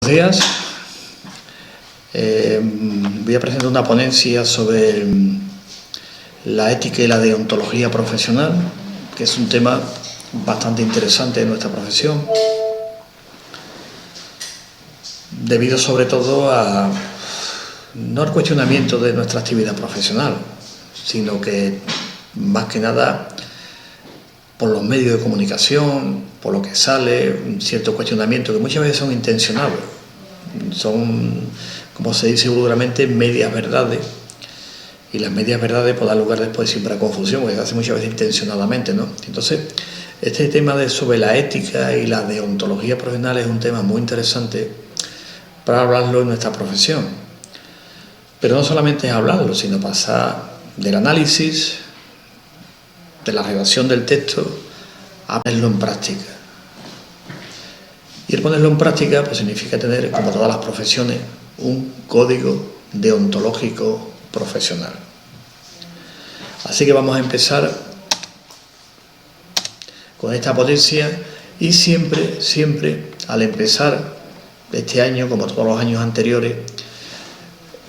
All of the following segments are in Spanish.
Buenos días. Voy a presentar una ponencia sobre la ética y la deontología profesional, que es un tema bastante interesante en nuestra profesión, debido sobre todo a no al cuestionamiento de nuestra actividad profesional, sino que más que nada por los medios de comunicación, por lo que sale, un cierto cuestionamiento que muchas veces son intencionados, son, como se dice vulgarmente, medias verdades, y las medias verdades pueden dar lugar después siempre a confusión, porque se hace muchas veces intencionadamente, ¿no? Entonces, este tema sobre la ética y la deontología profesional es un tema muy interesante para hablarlo en nuestra profesión, pero no solamente es hablarlo, sino pasar del análisis, de la redacción del texto, a ponerlo en práctica. Y el ponerlo en práctica pues significa tener, como todas las profesiones, un código deontológico profesional. Así que vamos a empezar con esta ponencia, y siempre al empezar este año, como todos los años anteriores,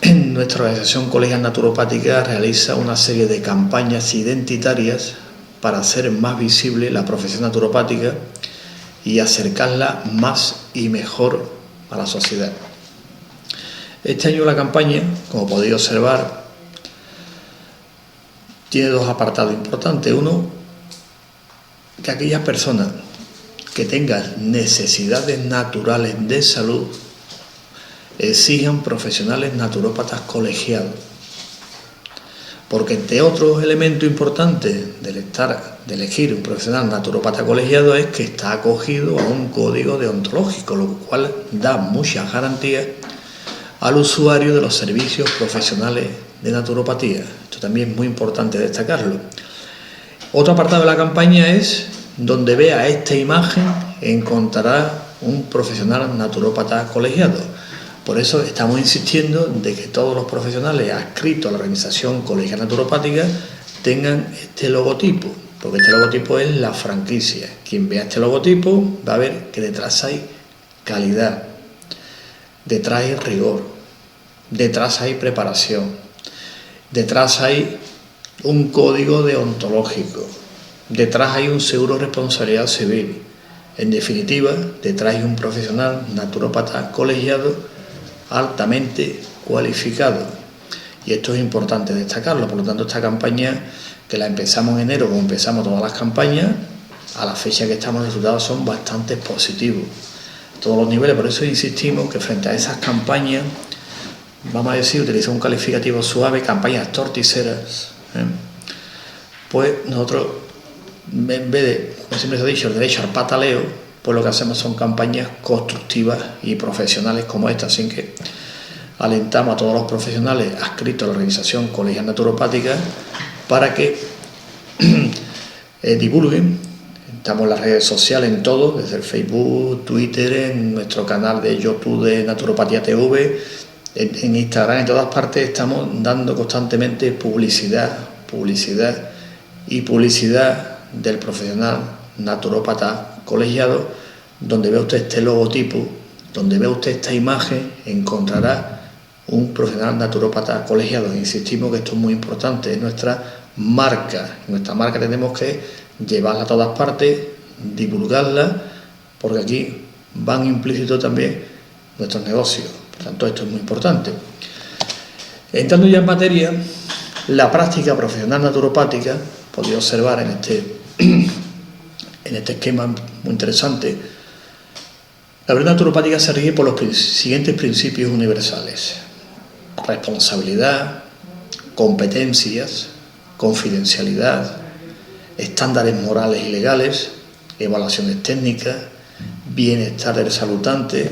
nuestra organización Colegial Naturopática realiza una serie de campañas identitarias para hacer más visible la profesión naturopática y acercarla más y mejor a la sociedad. Este año la campaña, como podéis observar, tiene dos apartados importantes. Uno, que aquellas personas que tengan necesidades naturales de salud exijan profesionales naturópatas colegiados, porque entre otros elementos importantes de elegir un profesional naturópata colegiado es que está acogido a un código deontológico, lo cual da muchas garantías al usuario de los servicios profesionales de naturopatía. Esto también es muy importante destacarlo. Otro apartado de la campaña es: donde vea esta imagen encontrará un profesional naturópata colegiado. Por eso estamos insistiendo de que todos los profesionales adscritos a la organización Colegial Naturopática tengan este logotipo, porque este logotipo es la franquicia. Quien vea este logotipo va a ver que detrás hay calidad, detrás hay rigor, detrás hay preparación, detrás hay un código deontológico, detrás hay un seguro de responsabilidad civil. En definitiva, detrás hay un profesional naturópata colegiado altamente cualificado, y esto es importante destacarlo. Por lo tanto, esta campaña, que la empezamos en enero, como empezamos todas las campañas, a la fecha que estamos, los resultados son bastante positivos a todos los niveles. Por eso insistimos que frente a esas campañas, vamos a decir, utilizar un calificativo suave, campañas torticeras, pues nosotros, en vez de, como siempre se ha dicho, el derecho al pataleo, pues lo que hacemos son campañas constructivas y profesionales como esta. Así que alentamos a todos los profesionales adscritos a la organización Colegial Naturopática para que divulguen. Estamos en las redes sociales, en todo, desde el Facebook, Twitter, en nuestro canal de YouTube de Naturopatía TV, en Instagram, en todas partes estamos dando constantemente publicidad del profesional naturópata colegiado. Donde vea usted este logotipo, donde vea usted esta imagen, encontrará un profesional naturópata colegiado. Insistimos que esto es muy importante, es nuestra marca. Nuestra marca tenemos que llevarla a todas partes, divulgarla, porque aquí van implícitos también nuestros negocios. Por tanto, esto es muy importante. Entrando ya en materia, la práctica profesional naturopática, podéis observar en este esquema muy interesante, la verdad naturopática se rige por los siguientes principios universales: responsabilidad, competencias, confidencialidad, estándares morales y legales, evaluaciones técnicas, bienestar del saludante.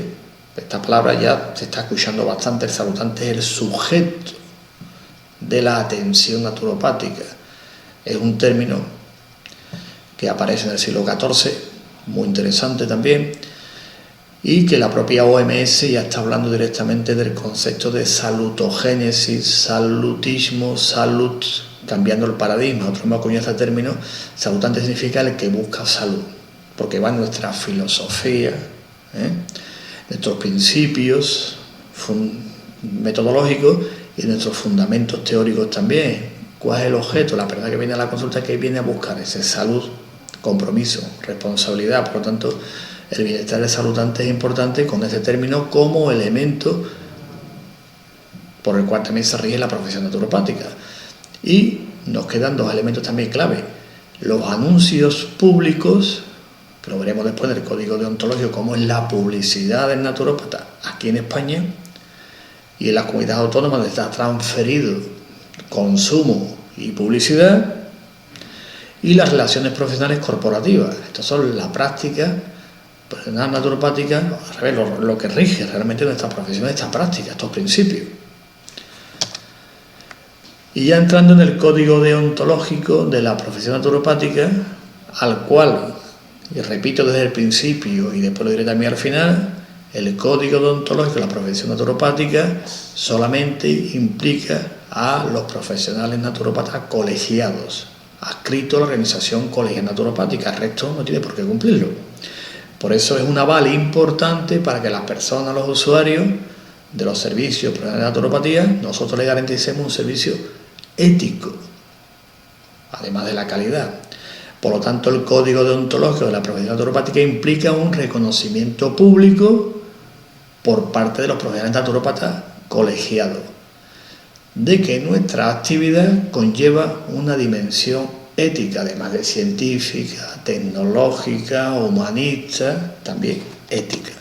Esta palabra ya se está escuchando bastante. El saludante es el sujeto de la atención naturopática. Es un término que aparece en el siglo XIV, muy interesante también, y que la propia OMS ya está hablando directamente del concepto de salutogénesis, salutismo, salud, cambiando el paradigma. Otro más con este término, salutante significa el que busca salud, porque va en nuestra filosofía, nuestros principios metodológicos y nuestros fundamentos teóricos también. ¿Cuál es el objeto? La persona que viene a la consulta, que viene a buscar ese salud, compromiso, responsabilidad. Por lo tanto, el bienestar del saludante es importante con este término como elemento por el cual también se rige la profesión naturopática. Y nos quedan dos elementos también clave: los anuncios públicos, que lo veremos después del código deontológico, como es la publicidad del naturópata aquí en España y en las comunidades autónomas donde está transferido consumo y publicidad, y las relaciones profesionales corporativas. Estas son la práctica profesional naturopática, al revés, lo que rige realmente nuestra profesión, esta práctica, estos principios. Y ya entrando en el código deontológico de la profesión naturopática, al cual, y repito desde el principio y después lo diré también al final, el código deontológico de la profesión naturopática solamente implica a los profesionales naturópatas colegiados, adscritos a la organización colegial naturopática. El resto no tiene por qué cumplirlo. Por eso es un aval importante para que las personas, los usuarios de los servicios de naturopatía, nosotros les garanticemos un servicio ético, además de la calidad. Por lo tanto, el código deontológico de la profesión naturopática implica un reconocimiento público por parte de los profesionales naturópatas colegiados de que nuestra actividad conlleva una dimensión ética, además de científica, tecnológica, humanista, también ética.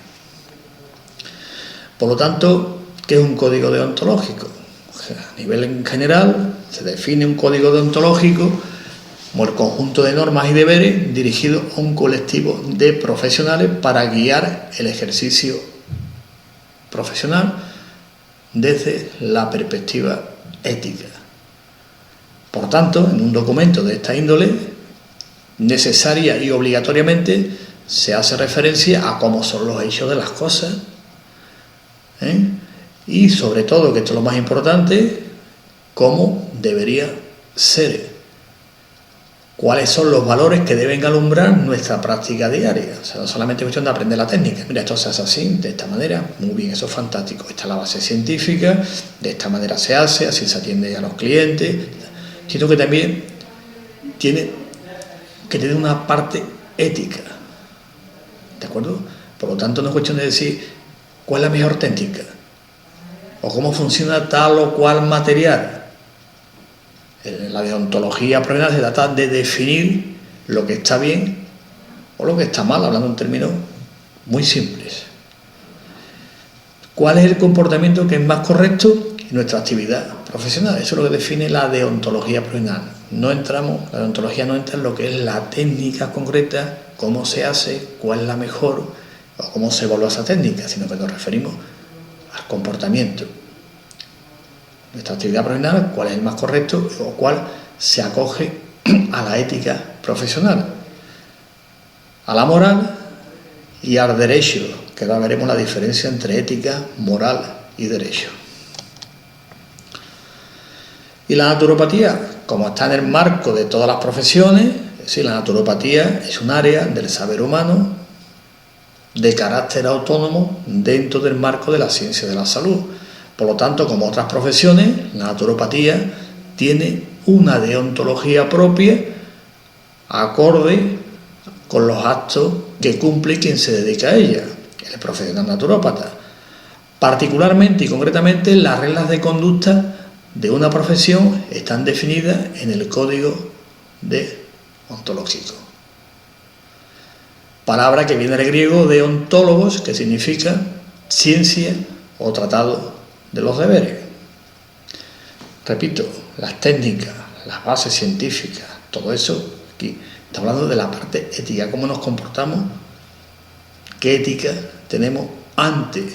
Por lo tanto, ¿qué es un código deontológico? A nivel en general, se define un código deontológico como el conjunto de normas y deberes dirigidos a un colectivo de profesionales para guiar el ejercicio profesional desde la perspectiva ética. Por tanto, en un documento de esta índole, necesaria y obligatoriamente se hace referencia a cómo son los hechos de las cosas, y sobre todo, que esto es lo más importante, cómo debería ser, cuáles son los valores que deben alumbrar nuestra práctica diaria. O sea, no solamente es cuestión de aprender la técnica. Mira, esto se hace así, de esta manera, muy bien, eso es fantástico. Esta es la base científica, de esta manera se hace, así se atiende a los clientes. Siento que también tiene que tener una parte ética, ¿de acuerdo? Por lo tanto, no es cuestión de decir cuál es la mejor técnica o cómo funciona tal o cual material. En la deontología profesional se trata de definir lo que está bien o lo que está mal, hablando en términos muy simples. ¿Cuál es el comportamiento que es más correcto en nuestra actividad profesional? Eso es lo que define la deontología profesional. La deontología no entra en lo que es la técnica concreta, cómo se hace, cuál es la mejor o cómo se evalúa esa técnica, sino que nos referimos al comportamiento. Nuestra actividad profesional, cuál es el más correcto o cuál se acoge a la ética profesional, a la moral y al derecho, que ahora veremos la diferencia entre ética, moral y derecho. Y la naturopatía, como está en el marco de todas las profesiones, es decir, la naturopatía es un área del saber humano de carácter autónomo dentro del marco de la ciencia de la salud. Por lo tanto, como otras profesiones, la naturopatía tiene una deontología propia acorde con los actos que cumple quien se dedica a ella, el profesional naturópata. Particularmente y concretamente, las reglas de conducta de una profesión están definidas en el código deontológico. Palabra que viene del griego deontólogos, que significa ciencia o tratado de los deberes. Repito, las técnicas, las bases científicas, todo eso aquí está hablando de la parte ética, cómo nos comportamos, qué ética tenemos ante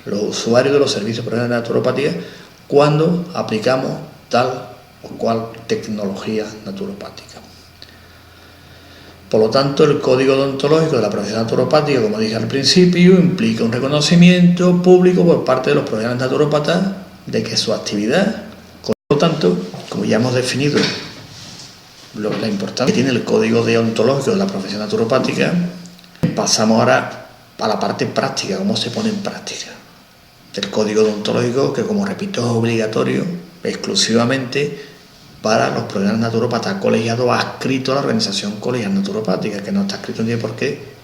los usuarios de los servicios profesionales de naturopatía cuando aplicamos tal o cual tecnología naturopática. Por lo tanto, el código deontológico de la profesión naturopática, como dije al principio, implica un reconocimiento público por parte de los profesionales naturópatas de que su actividad, por lo tanto, como ya hemos definido la importancia que tiene el código deontológico de la profesión naturopática, pasamos ahora a la parte práctica, cómo se pone en práctica del código deontológico, que, como repito, es obligatorio exclusivamente para los profesionales naturópatas colegiados adscritos a la organización colegial naturopática. Que no está escrito, no tiene por qué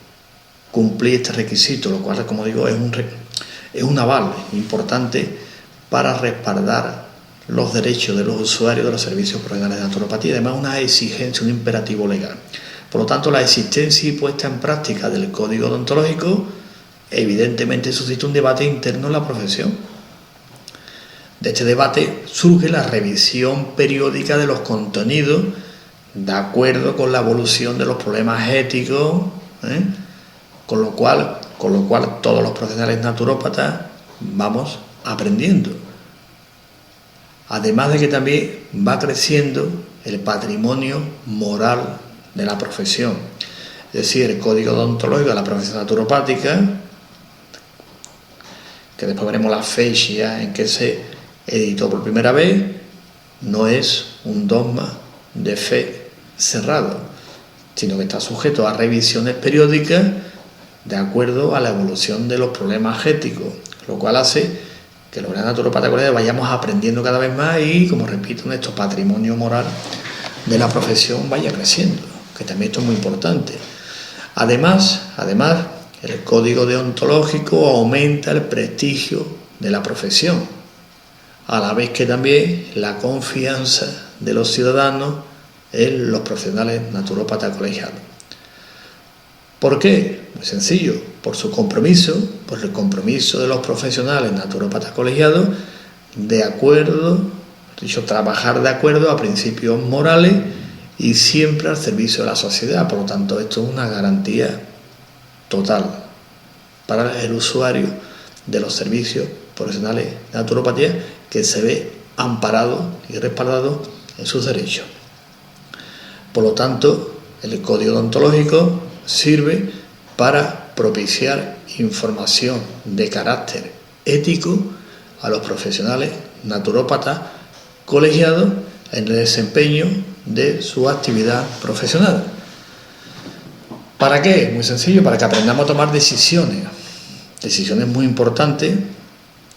cumplir este requisito, lo cual, como digo, es un aval importante para respaldar los derechos de los usuarios de los servicios profesionales de naturopatía. Además, una exigencia, un imperativo legal. Por lo tanto, la existencia y puesta en práctica del código deontológico evidentemente suscita un debate interno en la profesión. De este debate surge la revisión periódica de los contenidos de acuerdo con la evolución de los problemas éticos, con lo cual todos los profesionales naturópatas vamos aprendiendo. Además de que también va creciendo el patrimonio moral de la profesión. Es decir, el código deontológico de la profesión naturopática, que después veremos la fecha en que se editó por primera vez, no es un dogma de fe cerrado, sino que está sujeto a revisiones periódicas de acuerdo a la evolución de los problemas éticos, lo cual hace que los naturópatas colegiados vayamos aprendiendo cada vez más y, como repito, nuestro patrimonio moral de la profesión vaya creciendo, que también esto es muy importante. Además, el código deontológico aumenta el prestigio de la profesión, a la vez que también la confianza de los ciudadanos en los profesionales naturópatas colegiados. ¿Por qué? Muy sencillo, por su compromiso, por el compromiso de los profesionales naturópatas colegiados trabajar de acuerdo a principios morales y siempre al servicio de la sociedad. Por lo tanto, esto es una garantía total para el usuario de los servicios profesionales de naturopatía, que se ve amparado y respaldado en sus derechos. Por lo tanto, el código deontológico sirve para propiciar información de carácter ético a los profesionales naturópatas colegiados en el desempeño de su actividad profesional. ¿Para qué? Muy sencillo, para que aprendamos a tomar decisiones muy importantes,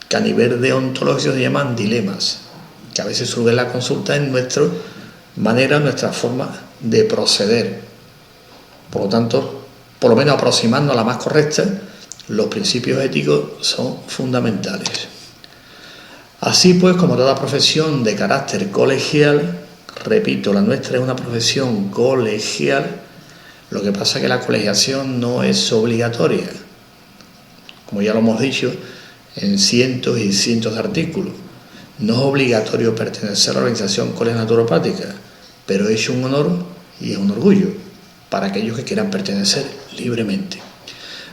que a nivel deontológico se llaman dilemas, que a veces surgen en la consulta en nuestra forma de proceder. Por lo tanto, por lo menos aproximando a la más correcta, los principios éticos son fundamentales. Así pues, como toda profesión de carácter colegial, repito, la nuestra es una profesión colegial. Lo que pasa es que la colegiación no es obligatoria, como ya lo hemos dicho en cientos y cientos de artículos. No es obligatorio pertenecer a la organización colegial naturopática, pero es un honor y es un orgullo para aquellos que quieran pertenecer libremente.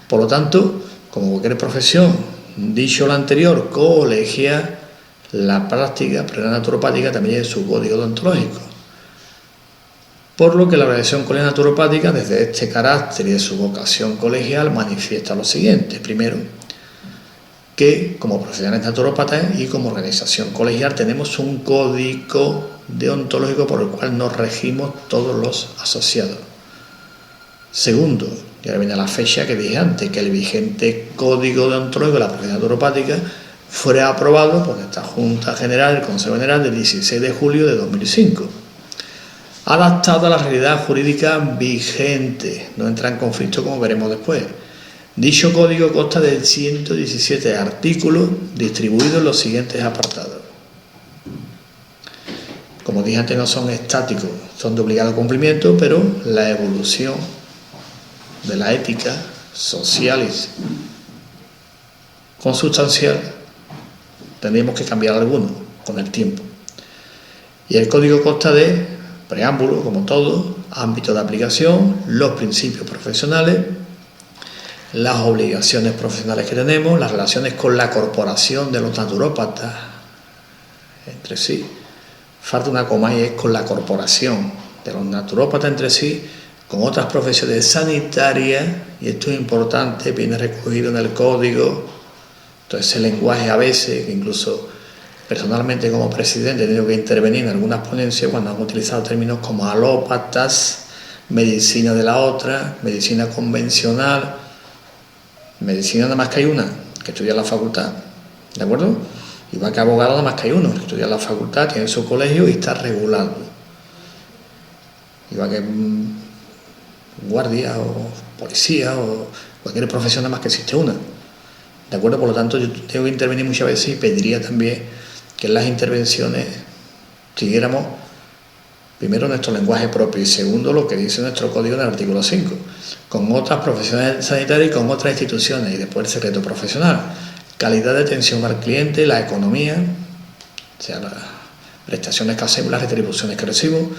Por lo tanto, como cualquier profesión, dicho lo anterior, colegial, la práctica profesional naturopática también es su código deontológico. Por lo que la organización colegial naturopática, desde este carácter y de su vocación colegial, manifiesta lo siguiente. Primero, que como profesionales naturópatas y como organización colegial tenemos un código deontológico por el cual nos regimos todos los asociados. Segundo, y ahora viene la fecha que dije antes, que el vigente código deontológico de la profesión naturopática fuera aprobado por esta Junta General, el Consejo General, del 16 de julio de 2005. Adaptado a la realidad jurídica vigente, no entra en conflicto, como veremos después. Dicho código consta de 117 artículos distribuidos en los siguientes apartados. Como dije antes, no son estáticos, son de obligado cumplimiento, pero la evolución de la ética social y consustancial tendríamos que cambiar algunos con el tiempo. Y el código consta de preámbulo, como todo, ámbito de aplicación, los principios profesionales, las obligaciones profesionales que tenemos, las relaciones con la corporación de los naturópatas entre sí. Falta una coma y es con la corporación de los naturópatas entre sí, con otras profesiones sanitarias, y esto es importante, viene recogido en el código. Entonces, ese lenguaje a veces, que incluso personalmente como presidente he tenido que intervenir en algunas ponencias cuando han utilizado términos como alópatas, medicina de la otra, medicina convencional. Medicina nada más que hay una, que estudia en la facultad, ¿de acuerdo? Igual que abogado nada más que hay uno, que estudia en la facultad, tiene su colegio y está regulado. Igual que guardia o policía o cualquier profesión nada más que existe una, ¿de acuerdo? Por lo tanto, yo tengo que intervenir muchas veces y pediría también que en las intervenciones siguiéramos primero nuestro lenguaje propio y segundo lo que dice nuestro código en el artículo 5, con otras profesiones sanitarias y con otras instituciones, y después el secreto profesional, calidad de atención al cliente, la economía, o sea, las prestaciones que hacemos, las retribuciones que recibo,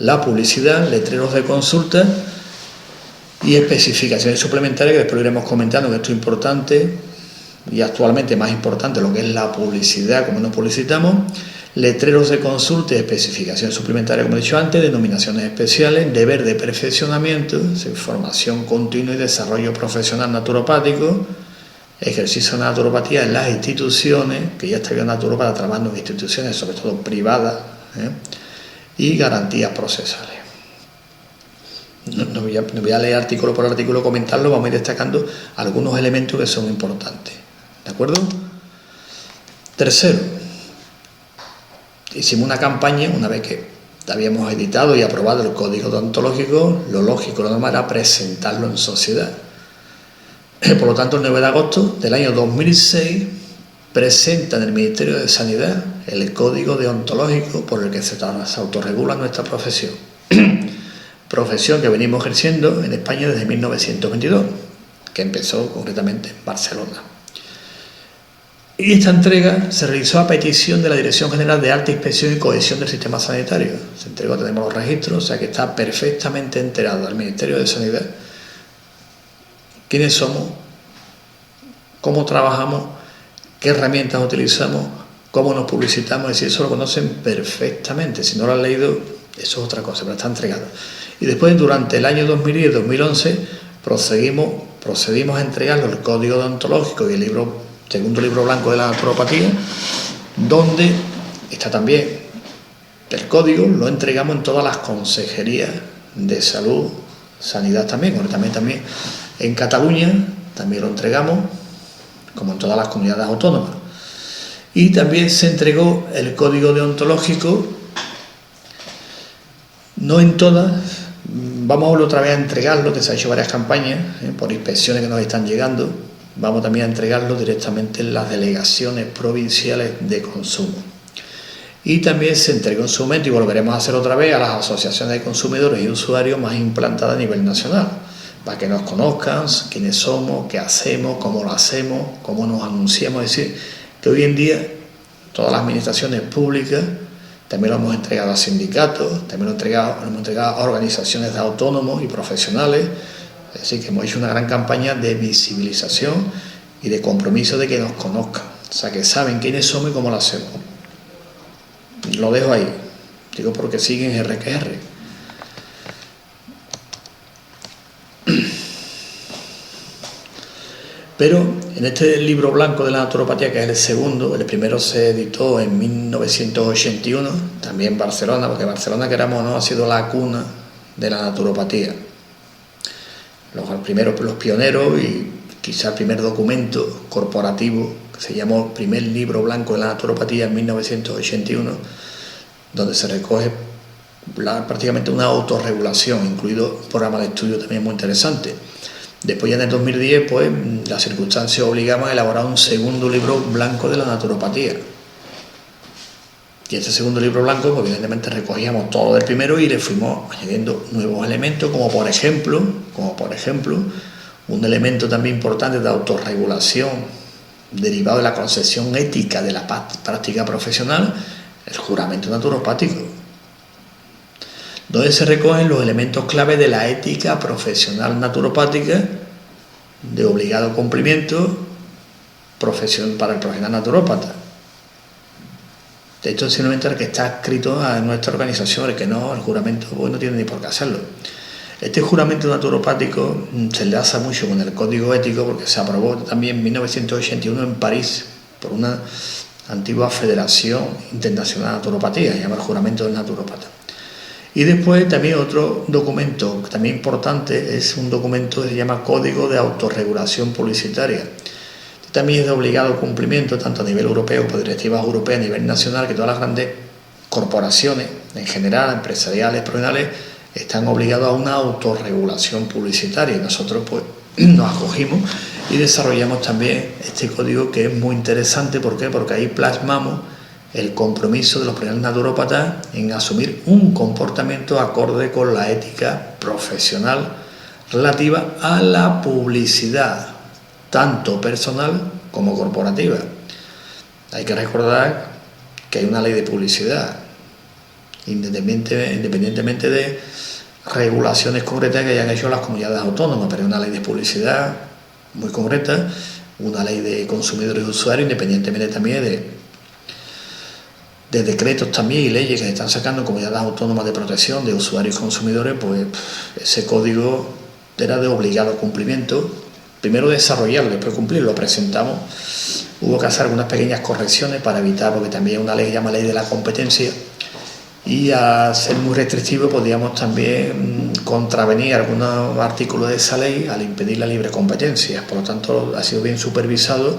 la publicidad, letreros de consulta y especificaciones suplementarias que después iremos comentando, que esto es importante y actualmente más importante lo que es la publicidad, cómo nos publicitamos, letreros de consulta y especificaciones suplementarias, como he dicho antes, denominaciones especiales, deber de perfeccionamiento, formación continua y desarrollo profesional naturopático, ejercicio de naturopatía en las instituciones, que ya está bien naturópata trabajando en instituciones, sobre todo privadas, y garantías procesales. No voy a leer artículo por artículo, comentarlo, vamos a ir destacando algunos elementos que son importantes, ¿de acuerdo? Tercero, hicimos una campaña, una vez que habíamos editado y aprobado el código deontológico, lo lógico, lo normal era presentarlo en sociedad. Por lo tanto, el 9 de agosto del año 2006 presenta en el Ministerio de Sanidad el código deontológico por el que se autorregula nuestra profesión. Profesión que venimos ejerciendo en España desde 1922, que empezó concretamente en Barcelona. Y esta entrega se realizó a petición de la Dirección General de Alta Inspección y Cohesión del Sistema Sanitario. Se entregó, tenemos los registros, o sea que está perfectamente enterado al Ministerio de Sanidad quiénes somos, cómo trabajamos, qué herramientas utilizamos, cómo nos publicitamos, es decir, eso lo conocen perfectamente. Si no lo han leído, eso es otra cosa, pero está entregado. Y después, durante el año 2010 y 2011, procedimos a entregarlo el código deontológico y el segundo libro blanco de la naturopatía, donde está también el código, lo entregamos en todas las consejerías de salud, sanidad también, concretamente también en Cataluña, también lo entregamos, como en todas las comunidades autónomas. Y también se entregó el código deontológico, no en todas, vamos a volver otra vez a entregarlo, que se ha hecho varias campañas, por inspecciones que nos están llegando, vamos también a entregarlo directamente en las delegaciones provinciales de consumo. Y también se entregó en su momento, y volveremos a hacer otra vez, a las asociaciones de consumidores y usuarios más implantadas a nivel nacional, para que nos conozcan quiénes somos, qué hacemos, cómo lo hacemos, cómo nos anunciamos. Es decir, que hoy en día todas las administraciones públicas también lo hemos entregado a sindicatos, también lo hemos entregado a organizaciones de autónomos y profesionales. Es decir, que hemos hecho una gran campaña de visibilización y de compromiso de que nos conozcan, o sea, que saben quiénes somos y cómo lo hacemos. Lo dejo ahí, digo porque siguen R que R. Pero en este libro blanco de la naturopatía, que es el segundo, el primero se editó en 1981, también en Barcelona, porque Barcelona, queramos o no, ha sido la cuna de la naturopatía. Los pioneros y quizá el primer documento corporativo, que se llamó Primer Libro Blanco de la Naturopatía en 1981, donde se recoge prácticamente una autorregulación, incluido un programa de estudio también muy interesante. Después, ya en el 2010, pues las circunstancias obligaban a elaborar un segundo libro blanco de la naturopatía. Y este segundo libro blanco, pues evidentemente recogíamos todo del primero y le fuimos añadiendo nuevos elementos, como por ejemplo, un elemento también importante de autorregulación derivado de la concepción ética de la práctica profesional, el juramento naturopático, donde se recogen los elementos clave de la ética profesional naturopática de obligado cumplimiento para el profesional naturópata. De hecho, simplemente el que está escrito en nuestra organización, el que no, el juramento pues no tiene ni por qué hacerlo. Este juramento naturopático se enlaza mucho con el código ético porque se aprobó también en 1981 en París por una antigua Federación Internacional de Naturopatía, se llama el juramento del naturópata. Y después también otro documento también importante es un documento que se llama Código de Autorregulación Publicitaria. También es de obligado cumplimiento tanto a nivel europeo por directivas europeas a nivel nacional, que todas las grandes corporaciones en general, empresariales, profesionales, están obligados a una autorregulación publicitaria, y nosotros pues nos acogimos y desarrollamos también este código, que es muy interesante. ¿Por qué? Porque ahí plasmamos el compromiso de los profesionales naturópatas en asumir un comportamiento acorde con la ética profesional relativa a la publicidad, tanto personal como corporativa. Hay que recordar que hay una ley de publicidad, independientemente de regulaciones concretas que hayan hecho las comunidades autónomas, pero hay una ley de publicidad muy concreta, una ley de consumidores y usuarios, independientemente también de decretos también y leyes que se están sacando en comunidades autónomas de protección de usuarios y consumidores. Pues ese código era de obligado cumplimiento. Primero desarrollarlo, después cumplirlo, lo presentamos. Hubo que hacer algunas pequeñas correcciones para evitar, porque también una ley que se llama Ley de la Competencia, y a ser muy restrictivo podíamos también contravenir algunos artículos de esa ley al impedir la libre competencia. Por lo tanto, ha sido bien supervisado,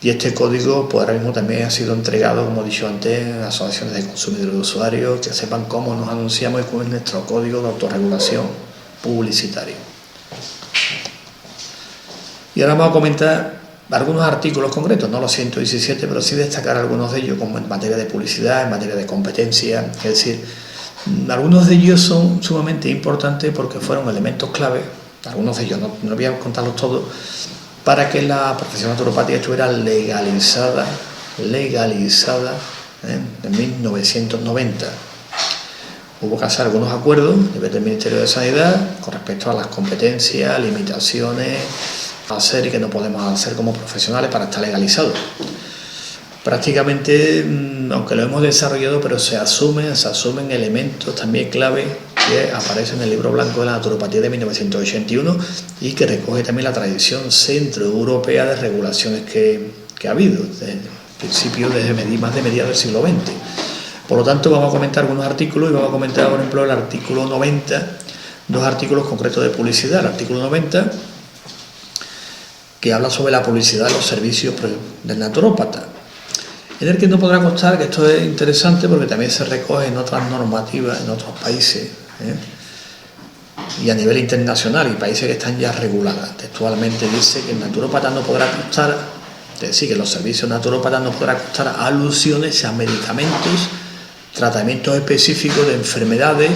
y este código pues ahora mismo también ha sido entregado, como he dicho antes, a asociaciones de consumidores y usuarios, que sepan cómo nos anunciamos y cuál es nuestro código de autorregulación publicitaria. Y ahora vamos a comentar algunos artículos concretos, no los 117, pero sí destacar algunos de ellos, como en materia de publicidad, en materia de competencia. Es decir, algunos de ellos son sumamente importantes porque fueron elementos clave, algunos de ellos, no voy a contarlos todos, para que la profesión de naturopatía estuviera legalizada en 1990. Hubo que hacer algunos acuerdos a nivel del Ministerio de Sanidad con respecto a las competencias, limitaciones a hacer y que no podemos hacer como profesionales para estar legalizados. Prácticamente, aunque lo hemos desarrollado, pero se asumen elementos también clave que aparecen en el Libro Blanco de la Naturopatía de 1981 y que recoge también la tradición centroeuropea de regulaciones que ha habido desde el principio, desde más de mediados del siglo XX. Por lo tanto, vamos a comentar algunos artículos y vamos a comentar, por ejemplo, el artículo 90, dos artículos concretos de publicidad. El artículo 90, que habla sobre la publicidad de los servicios del naturópata, en el que no podrá constar, que esto es interesante porque también se recoge en otras normativas, en otros países, y a nivel internacional, y países que están ya reguladas. Textualmente dice que el naturópata no podrá constar, es decir, que los servicios naturópatas no podrá constar alusiones a medicamentos, tratamientos específicos de enfermedades,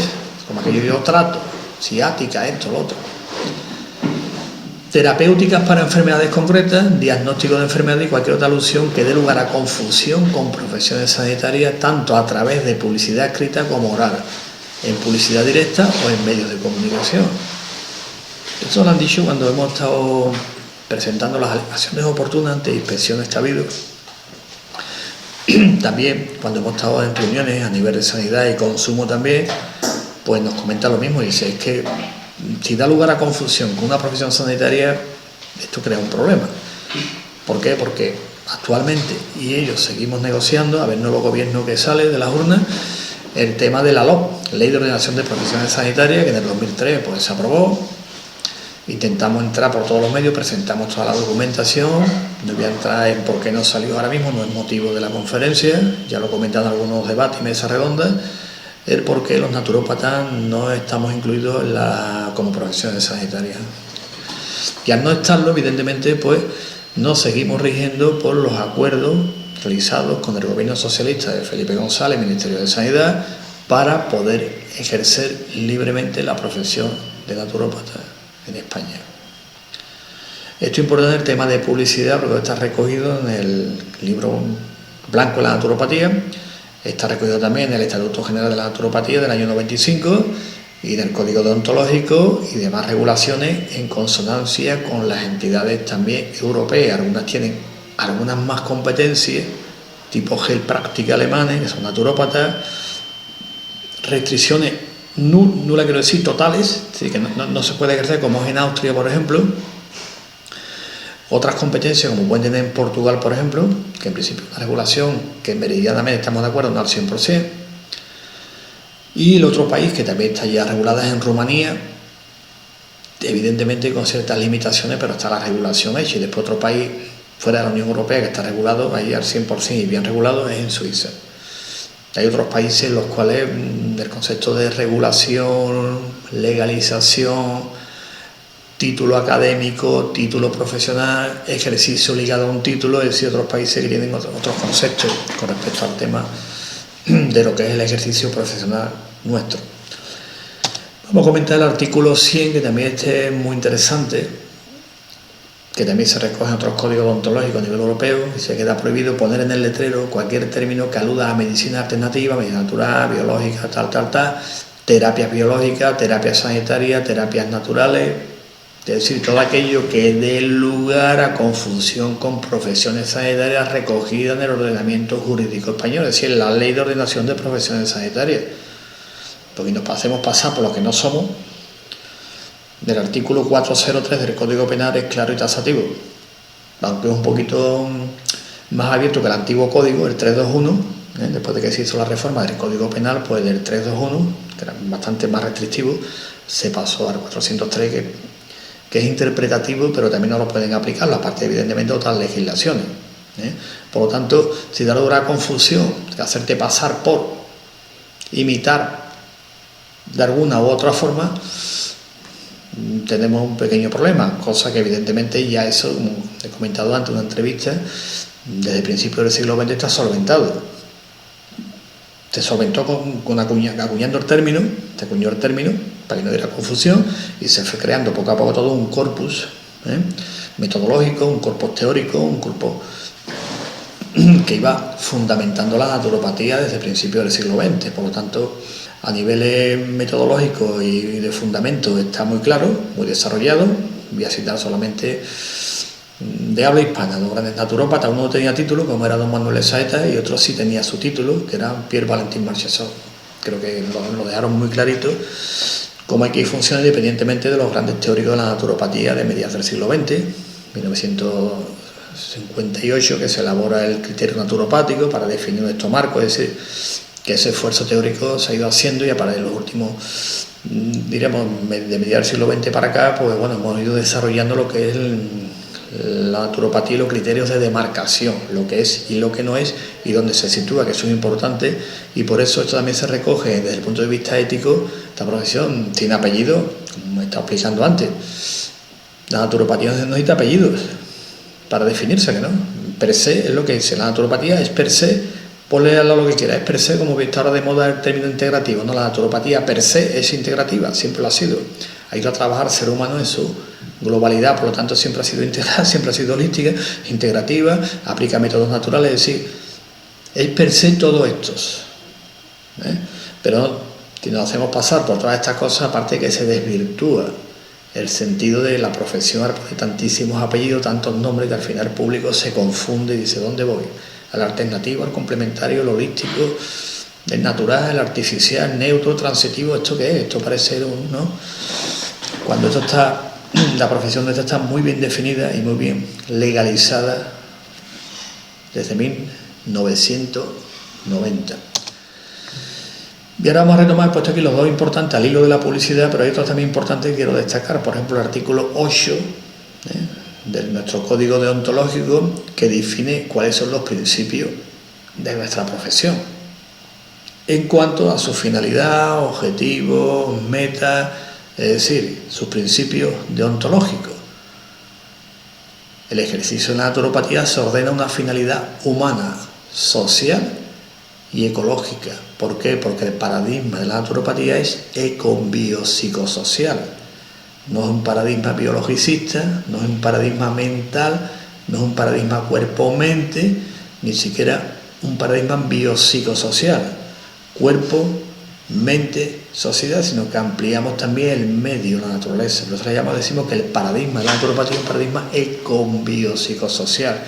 como aquello que yo trato, ciática, esto, lo otro, terapéuticas para enfermedades concretas, diagnóstico de enfermedades y cualquier otra alusión que dé lugar a confusión con profesiones sanitarias, tanto a través de publicidad escrita como oral, en publicidad directa o en medios de comunicación. Esto lo han dicho cuando hemos estado presentando las alegaciones oportunas ante inspecciones que ha habido. También cuando hemos estado en reuniones a nivel de sanidad y consumo también, pues nos comenta lo mismo, y dice, es que si da lugar a confusión con una profesión sanitaria, esto crea un problema. ¿Por qué? Porque actualmente, y ellos seguimos negociando, a ver, nuevo gobierno que sale de las urnas, el tema de la LOP, Ley de Ordenación de Profesiones Sanitarias, que en el 2003 pues, se aprobó. Intentamos entrar por todos los medios, presentamos toda la documentación. No voy a entrar en por qué no salió ahora mismo, no es motivo de la conferencia, ya lo he comentado en algunos debates y mesas redondas, el por qué los naturópatas no estamos incluidos como profesiones sanitarias. Y al no estarlo, evidentemente, pues nos seguimos rigiendo por los acuerdos realizados con el gobierno socialista de Felipe González, Ministerio de Sanidad, para poder ejercer libremente la profesión de naturópata en España. Esto es importante, el tema de publicidad, porque está recogido en el Libro Blanco de la Naturopatía, está recogido también en el Estatuto General de la Naturopatía del año 95 y en el Código Deontológico y demás regulaciones en consonancia con las entidades también europeas. Algunas tienen algunas más competencias, tipo Heilpraktiker alemanes, que son naturópatas, restricciones no la quiero decir totales, es decir, que no se puede ejercer como es en Austria, por ejemplo. Otras competencias, como pueden tener en Portugal, por ejemplo, que en principio es una regulación que meridianamente estamos de acuerdo, no al 100%. Y el otro país que también está ya regulada es en Rumanía, evidentemente con ciertas limitaciones, pero está la regulación hecha. Y después otro país fuera de la Unión Europea que está regulado, ahí al 100% y bien regulado, es en Suiza. Hay otros países en los cuales el concepto de regulación, legalización, título académico, título profesional, ejercicio ligado a un título, es decir, otros países que tienen otros conceptos con respecto al tema de lo que es el ejercicio profesional nuestro. Vamos a comentar el artículo 100, que también es muy interesante, que también se recoge en otros códigos odontológicos a nivel europeo, y se queda prohibido poner en el letrero cualquier término que aluda a medicina alternativa, medicina natural, biológica, terapias biológicas, terapias sanitarias, terapias naturales, es decir, todo aquello que dé lugar a confusión con profesiones sanitarias recogidas en el ordenamiento jurídico español, es decir, la Ley de Ordenación de Profesiones Sanitarias, porque nos hacemos pasar por lo que no somos. Del artículo 403 del Código Penal es claro y taxativo, aunque es un poquito más abierto que el antiguo código, el 321, después de que se hizo la reforma del Código Penal, pues del 321, que era bastante más restrictivo, se pasó al 403, que es interpretativo, pero también no lo pueden aplicar, aparte evidentemente de otras legislaciones. Por lo tanto, si da lugar a confusión, de hacerte pasar por, imitar de alguna u otra forma, tenemos un pequeño problema, cosa que evidentemente ya eso, como he comentado antes en una entrevista, desde el principio del siglo XX está solventado. Se solventó acuñando el término, se acuñó el término para que no hubiera confusión, y se fue creando poco a poco todo un corpus metodológico, un corpus teórico, un corpus que iba fundamentando la naturopatía desde el principio del siglo XX. Por lo tanto, a niveles metodológicos y de fundamento está muy claro, muy desarrollado. Voy a citar solamente de habla hispana, dos grandes naturópatas. Uno tenía título, como era don Manuel Saeta, y otro sí tenía su título, que era Pierre Valentin Marchesson. Creo que lo dejaron muy clarito cómo hay que funcionar independientemente de los grandes teóricos de la naturopatía de mediados del siglo XX, 1958, que se elabora el criterio naturopático para definir nuestro marco, es decir, que ese esfuerzo teórico se ha ido haciendo, y a partir de los últimos, diremos, de mediados del siglo XX para acá, pues bueno, hemos ido desarrollando lo que es la naturopatía y los criterios de demarcación, lo que es y lo que no es, y dónde se sitúa, que son importantes, y por eso esto también se recoge desde el punto de vista ético. Esta profesión tiene apellido, como he estado explicando antes. La naturopatía no necesita apellidos para definirse, que no. Per se es lo que dice, la naturopatía es per se, ponle a lo que quiera, es per se, como está ahora de moda el término integrativo, no, la naturopatía per se es integrativa, siempre lo ha sido. Ha ido a trabajar el ser humano en su globalidad, por lo tanto siempre ha sido integral, siempre ha sido holística, integrativa, aplica métodos naturales, es decir, es per se todo estos. Pero si nos hacemos pasar por todas estas cosas, aparte que se desvirtúa el sentido de la profesión, de tantísimos apellidos, tantos nombres, que al final el público se confunde y dice, ¿dónde voy? Al alternativo, al complementario, al holístico, el natural, el artificial, el neutro, transitivo. ¿Esto qué es? Esto parece ¿no? Cuando esto está, la profesión de esta está muy bien definida y muy bien legalizada desde 1990. Y ahora vamos a retomar, he puesto aquí los dos importantes al hilo de la publicidad, pero hay otros también importantes que quiero destacar. Por ejemplo, el artículo 8 de nuestro código deontológico, que define cuáles son los principios de nuestra profesión en cuanto a su finalidad, objetivos, metas, es decir, sus principios deontológicos. El ejercicio de la naturopatía se ordena a una finalidad humana, social y ecológica. ¿Por qué? Porque el paradigma de la naturopatía es ecobiopsicosocial. No es un paradigma biologicista, no es un paradigma mental, no es un paradigma cuerpo-mente, ni siquiera un paradigma biopsicosocial. Cuerpo, mente, sociedad, sino que ampliamos también el medio, la naturaleza. Nosotros decimos que el paradigma de la naturopatía es un paradigma ecobiopsicosocial.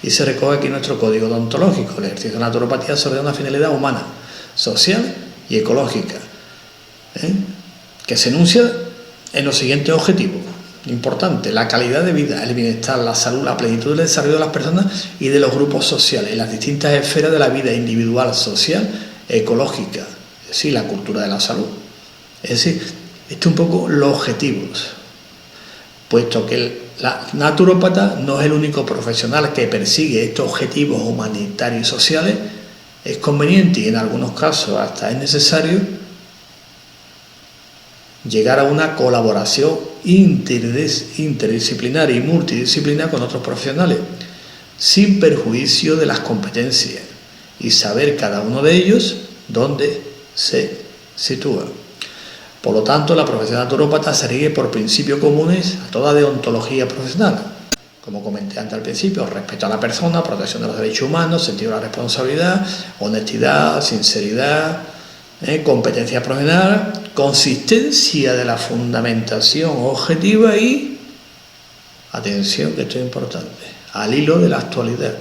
Y se recoge aquí en nuestro código deontológico. El ejercicio de la naturopatía se ordena una finalidad humana, social y ecológica, que se enuncia en los siguientes objetivos. Importante: la calidad de vida, el bienestar, la salud, la plenitud del desarrollo de las personas y de los grupos sociales en las distintas esferas de la vida individual, social, ecológica. Es es decir, la cultura de la salud. Es decir, esto es un poco los objetivos, puesto que la naturópata no es el único profesional que persigue estos objetivos humanitarios y sociales. Es conveniente y en algunos casos hasta es necesario llegar a una colaboración interdisciplinaria y multidisciplinar con otros profesionales, sin perjuicio de las competencias, y saber cada uno de ellos dónde se sitúa. Por lo tanto, la profesión naturópata se rige por principios comunes a toda deontología profesional. Como comenté antes al principio, respeto a la persona, protección de los derechos humanos, sentido de la responsabilidad, honestidad, sinceridad, competencia profesional, consistencia de la fundamentación objetiva y, atención que esto es importante, al hilo de la actualidad,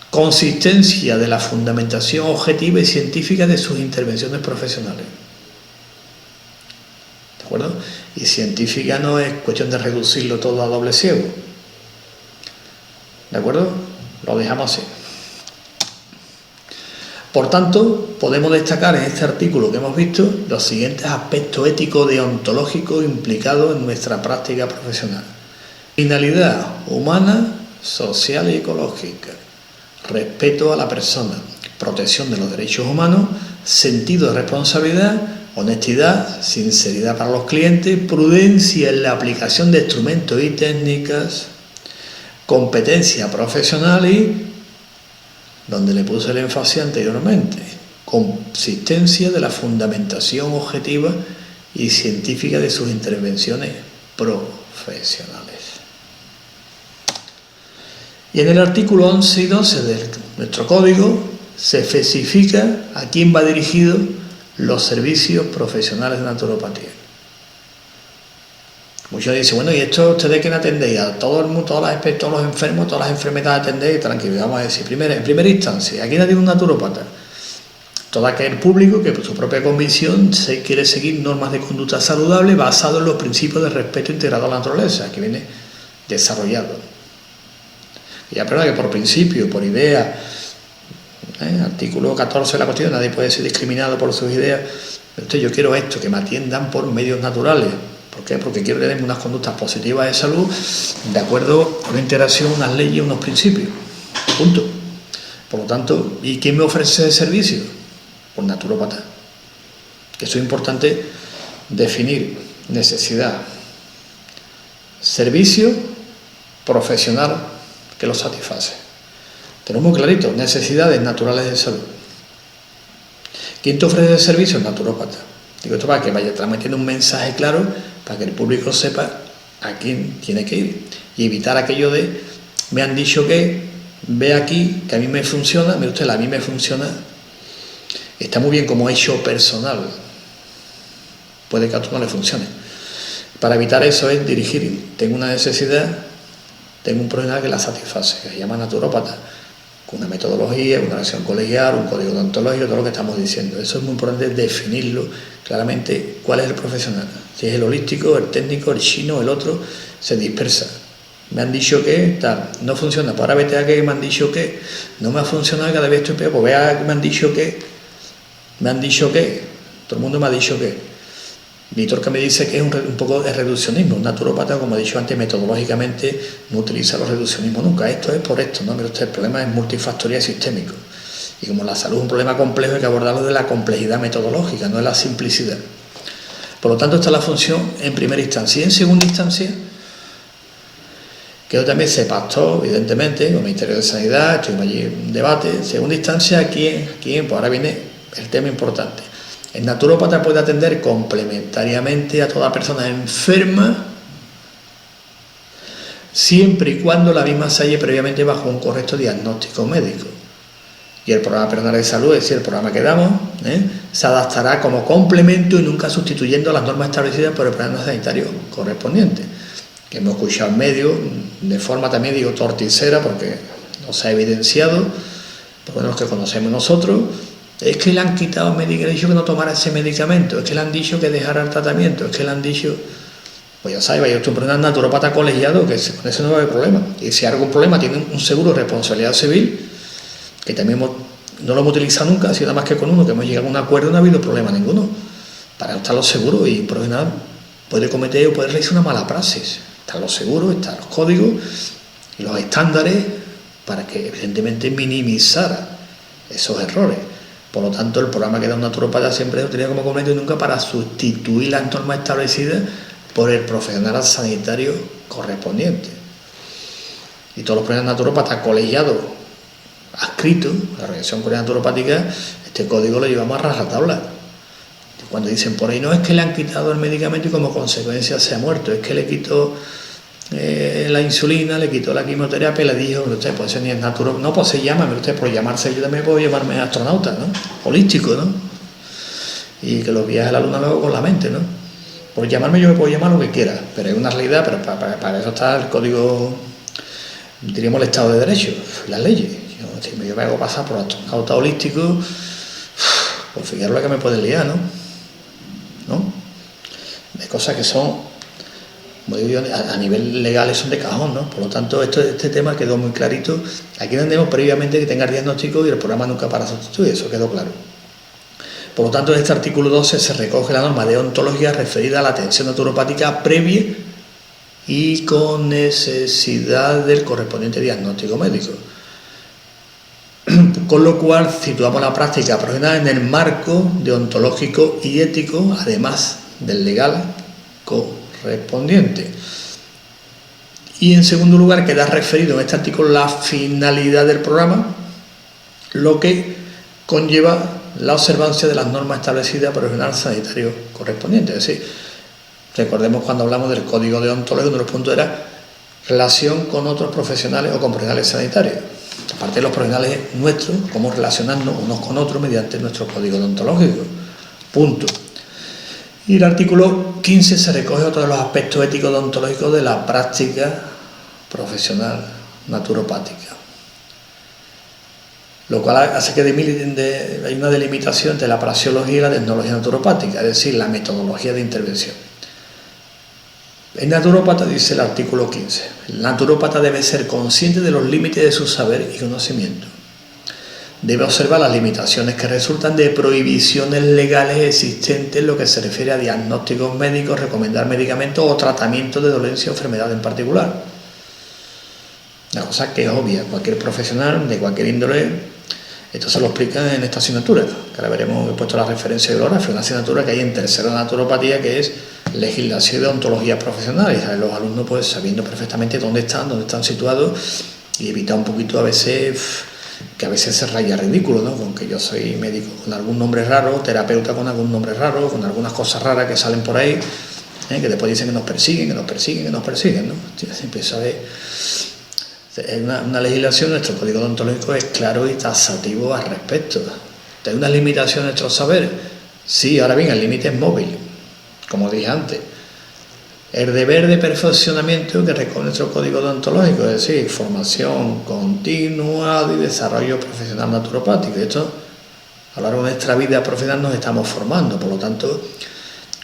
consistencia de la fundamentación objetiva y científica de sus intervenciones profesionales. ¿De acuerdo? Y científica no es cuestión de reducirlo todo a doble ciego. ¿De acuerdo? Lo dejamos así. Por tanto, podemos destacar en este artículo que hemos visto los siguientes aspectos éticos deontológicos implicados en nuestra práctica profesional. Finalidad humana, social y ecológica. Respeto a la persona, protección de los derechos humanos, sentido de responsabilidad, honestidad, sinceridad para los clientes, prudencia en la aplicación de instrumentos y técnicas, competencia profesional y, donde le puse el énfasis anteriormente, consistencia de la fundamentación objetiva y científica de sus intervenciones profesionales. Y en el artículo 11 y 12 de nuestro código se especifica a quién va dirigido los servicios profesionales de naturopatía. Muchos dicen, bueno, ¿y esto ustedes quién atendéis? A todo el mundo, todos los enfermos, todas las enfermedades atendéis, tranquilo, vamos a decir, en primera instancia, ¿a quién atiende un naturópata? Todo aquel público que por su propia convicción se quiere seguir normas de conducta saludable basado en los principios de respeto integrado a la naturaleza, que viene desarrollado. Y ya, pero que por principio, por idea, artículo 14 de la Constitución, nadie puede ser discriminado por sus ideas. Entonces yo quiero esto, que me atiendan por medios naturales. ¿Por qué? Porque quiero tener unas conductas positivas de salud de acuerdo con una interacción, unas leyes, unos principios. Punto. Por lo tanto, ¿y quién me ofrece ese servicio? Pues naturópata. Que eso es importante definir. Necesidad. Servicio profesional que lo satisface. Tenemos muy clarito, necesidades naturales de salud. ¿Quién te ofrece el servicio? El naturópata. Digo esto para que vaya transmitiendo un mensaje claro para que el público sepa a quién tiene que ir y evitar aquello de me han dicho que ve aquí que a mí me funciona, mire usted, a mí me funciona, está muy bien como hecho personal, puede que a otro no le funcione. Para evitar eso es dirigir, tengo una necesidad, tengo un problema que la satisface, que se llama naturópata, con una metodología, una acción colegial, un código deontológico, todo lo que estamos diciendo. Eso es muy importante definirlo claramente, cuál es el profesional. Si es el holístico, el técnico, el chino, el otro, se dispersa. Me han dicho que tal, no funciona, pues ahora vete a que me han dicho que, no me ha funcionado, cada vez estoy peor, pues vea que me han dicho que, todo el mundo me ha dicho que. Víctor que me dice que es un poco de reduccionismo. Un naturópata, como he dicho antes, metodológicamente no utiliza los reduccionismos nunca. Esto es por esto, ¿no? Pero el problema es multifactorial y sistémico. Y como la salud es un problema complejo, hay que abordarlo de la complejidad metodológica, no de la simplicidad. Por lo tanto, esta es la función en primera instancia. Y en segunda instancia, que también se pactó, evidentemente, con el Ministerio de Sanidad, estuvimos allí en debate. En segunda instancia, ¿quién? Pues ahora viene el tema importante. El naturópata puede atender complementariamente a toda persona enferma siempre y cuando la misma se halle previamente bajo un correcto diagnóstico médico. Y el programa personal de salud, es decir, el programa que damos, se adaptará como complemento y nunca sustituyendo las normas establecidas por el programa sanitario correspondiente. Que hemos escuchado en medio, de forma también, digo, torticera, porque no se ha evidenciado, por lo menos que conocemos nosotros. Es que le han quitado medicamento, le han dicho que no tomara ese medicamento, es que le han dicho que dejara el tratamiento, es que le han dicho, pues ya sabes, vaya usted un naturópata colegiado, que con eso no va a haber problema. Y si hay algún problema, tiene un seguro de responsabilidad civil, que también hemos no lo hemos utilizado nunca, ha sido nada más que con uno, que hemos llegado a un acuerdo y no ha habido problema ninguno. Para estar los seguros, y un profesional puede cometer o puede realizar una mala praxis. Están los seguros, están los códigos y los estándares para que evidentemente minimizar esos errores. Por lo tanto, el programa que da un naturopata siempre se utiliza como complemento y nunca para sustituir las normas establecidas por el profesional sanitario correspondiente. Y todos los profesionales naturópatas colegiados adscritos a la Organización Colegial Naturopática, este código lo llevamos a rajatabla. Cuando dicen por ahí, no es que le han quitado el medicamento y como consecuencia se ha muerto, es que le quitó la insulina, le quitó la quimioterapia y le dijo, usted pues ese ni es natural, no, pues se llama, usted por llamarse, yo también puedo llamarme astronauta, ¿no? Holístico, ¿no? Y que los viajes a la luna luego con la mente, ¿no? Por llamarme yo me puedo llamar lo que quiera, pero hay una realidad, pero para eso está el código, diríamos el Estado de Derecho, las leyes. Si yo me hago pasar por astronauta holístico, pues fijaros lo que me puede liar, ¿no? De cosas que son, como digo yo, a nivel legal son de cajón, ¿no? Por lo tanto, este tema quedó muy clarito. Aquí entendemos previamente que tenga el diagnóstico y el programa nunca para sustituir, eso quedó claro. Por lo tanto, en este artículo 12 se recoge la norma de ontología referida a la atención naturopática previa y con necesidad del correspondiente diagnóstico médico. Con lo cual situamos la práctica profesional en el marco deontológico y ético, además del legal correspondiente. Y en segundo lugar queda referido en este artículo la finalidad del programa, lo que conlleva la observancia de las normas establecidas por el profesional sanitario correspondiente. Es decir, recordemos cuando hablamos del código deontológico, uno de los puntos era relación con otros profesionales o con profesionales sanitarios. Aparte de los profesionales nuestros, cómo relacionarnos unos con otros mediante nuestro código deontológico. Punto. Y el artículo 15 se recoge otro de los aspectos éticos deontológicos de la práctica profesional naturopática. Lo cual hace que hay una delimitación entre la praxeología y la tecnología naturopática, es decir, la metodología de intervención. El naturópata, dice el artículo 15, el naturópata debe ser consciente de los límites de su saber y conocimiento. Debe observar las limitaciones que resultan de prohibiciones legales existentes en lo que se refiere a diagnósticos médicos, recomendar medicamentos o tratamientos de dolencia o enfermedad en particular. Una cosa que es obvia, cualquier profesional de cualquier índole, esto se lo explica en esta asignatura, que ahora veremos, he puesto la referencia bibliográfica, una asignatura que hay en tercero de naturopatía, que es legislación de ontología profesional, y los alumnos pues sabiendo perfectamente dónde están situados, y evitar un poquito a veces, que a veces se raya ridículo, ¿no? Con que yo soy médico con algún nombre raro, terapeuta con algún nombre raro, con algunas cosas raras que salen por ahí, que después dicen que nos persiguen, ¿no? Siempre sabe. En una legislación, nuestro código deontológico es claro y taxativo al respecto. ¿Hay unas limitaciones en nuestro saber? Sí, ahora bien, el límite es móvil, como dije antes. El deber de perfeccionamiento que recoge nuestro código deontológico, es decir, formación continua y desarrollo profesional naturopático. Esto, a lo largo de nuestra vida profesional nos estamos formando, por lo tanto,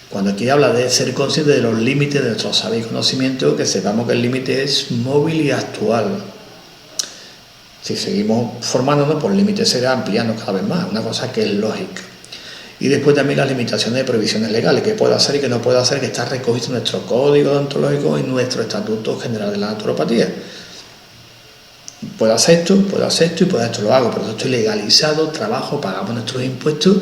cuando aquí habla de ser consciente de los límites de nuestro saber y conocimiento, que sepamos que el límite es móvil y actual. Si seguimos formándonos, pues el límite será ampliando cada vez más, una cosa que es lógica. Y después también las limitaciones de prohibiciones legales, que puede hacer y que no puede hacer, que está recogido en nuestro código deontológico y nuestro estatuto general de la naturopatía. Puedo hacer esto y puedo esto, lo hago, pero estoy legalizado, trabajo, pagamos nuestros impuestos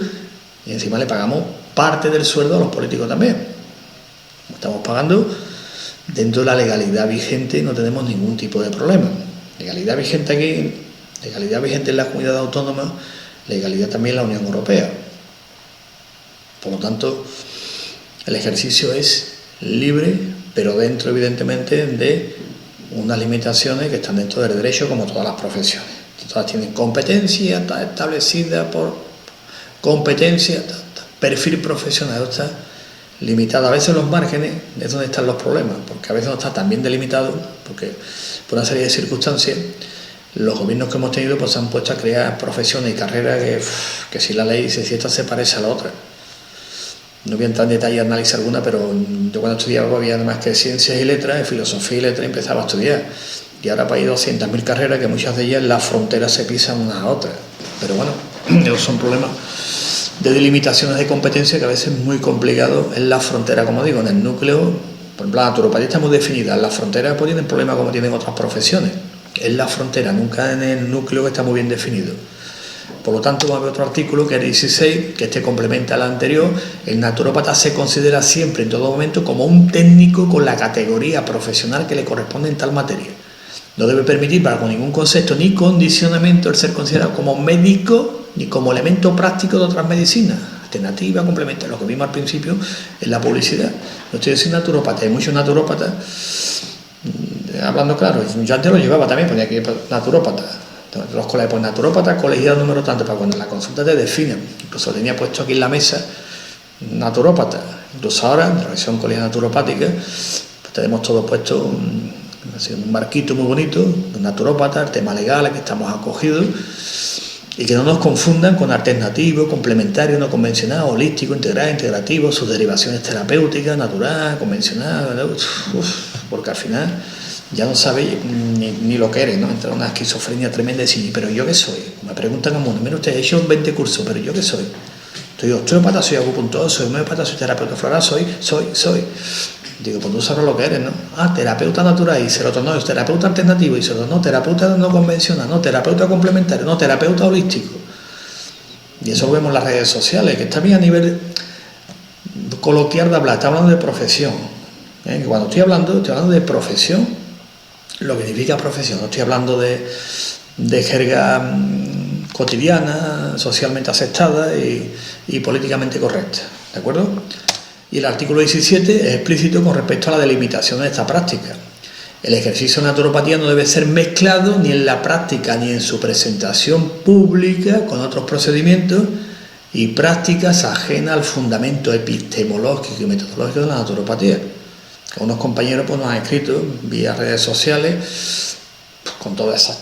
y encima le pagamos parte del sueldo a los políticos también. Estamos pagando dentro de la legalidad vigente y no tenemos ningún tipo de problema. Legalidad vigente aquí, legalidad vigente en las comunidades autónomas, legalidad también en la Unión Europea. Por lo tanto, el ejercicio es libre, pero dentro, evidentemente, de unas limitaciones que están dentro del derecho, como todas las profesiones. Todas tienen competencia, está establecida por competencia, perfil profesional, está limitado. A veces los márgenes es donde están los problemas, porque a veces no está tan bien delimitado, porque por una serie de circunstancias los gobiernos que hemos tenido pues se han puesto a crear profesiones y carreras que si la ley dice si esta se parece a la otra. No voy a entrar en detalle a analizar alguna, pero yo cuando estudiaba había nada más que ciencias y letras, filosofía y letras, empezaba a estudiar. Y ahora hay 200.000 carreras que muchas de ellas las fronteras se pisan unas a otras. Pero bueno, esos son problemas de delimitaciones de competencia que a veces es muy complicado en la frontera, como digo, en el núcleo. Por ejemplo, la naturopatía está muy definida. En la frontera pues tienen problemas como tienen otras profesiones. En la frontera, nunca en el núcleo, que está muy bien definido. Por lo tanto, va a haber otro artículo, que es el 16, que este complementa al anterior. El naturópata se considera siempre, en todo momento, como un técnico con la categoría profesional que le corresponde en tal materia. No debe permitir bajo ningún concepto ni condicionamiento el ser considerado como médico ni como elemento práctico de otras medicinas, alternativa, complementaria, lo que vimos al principio en la publicidad. No estoy diciendo naturópata, hay muchos naturópatas, hablando claro, yo antes lo llevaba también, ponía aquí naturópata. Los colegios, pues naturópata, colegiado número tanto, para cuando en la consulta te definen. Incluso tenía puesto aquí en la mesa naturópata. Incluso ahora, en la revisión colegial naturopática, pues tenemos todo puesto, un marquito muy bonito, naturópata, el tema legal, a que estamos acogidos, y que no nos confundan con alternativo, complementario, no convencional, holístico, integral, integrativo, sus derivaciones terapéuticas, natural, convencional, porque al final ya no sabéis ni lo que eres, ¿no? Entra una esquizofrenia tremenda y decir, ¿pero yo qué soy? Me preguntan a mundo, mira, usted ha hecho 20 cursos, ¿pero yo qué soy? Soy osteópata, soy acupuntor, soy homeópata, soy terapeuta floral, soy. Digo, pues tú sabes lo que eres, ¿no? Ah, terapeuta natural, y otro no, es terapeuta alternativo, y otro no, terapeuta no convencional, no, terapeuta complementario, no, terapeuta holístico. Y eso lo vemos en las redes sociales, que está bien a nivel coloquial de hablar, está hablando de profesión. Que cuando estoy hablando de profesión, lo que significa profesión, no estoy hablando de jerga cotidiana, socialmente aceptada y políticamente correcta, ¿de acuerdo? Y el artículo 17 es explícito con respecto a la delimitación de esta práctica. El ejercicio de naturopatía no debe ser mezclado ni en la práctica ni en su presentación pública con otros procedimientos y prácticas ajenas al fundamento epistemológico y metodológico de la naturopatía. Unos compañeros pues, nos han escrito vía redes sociales pues, con todas esas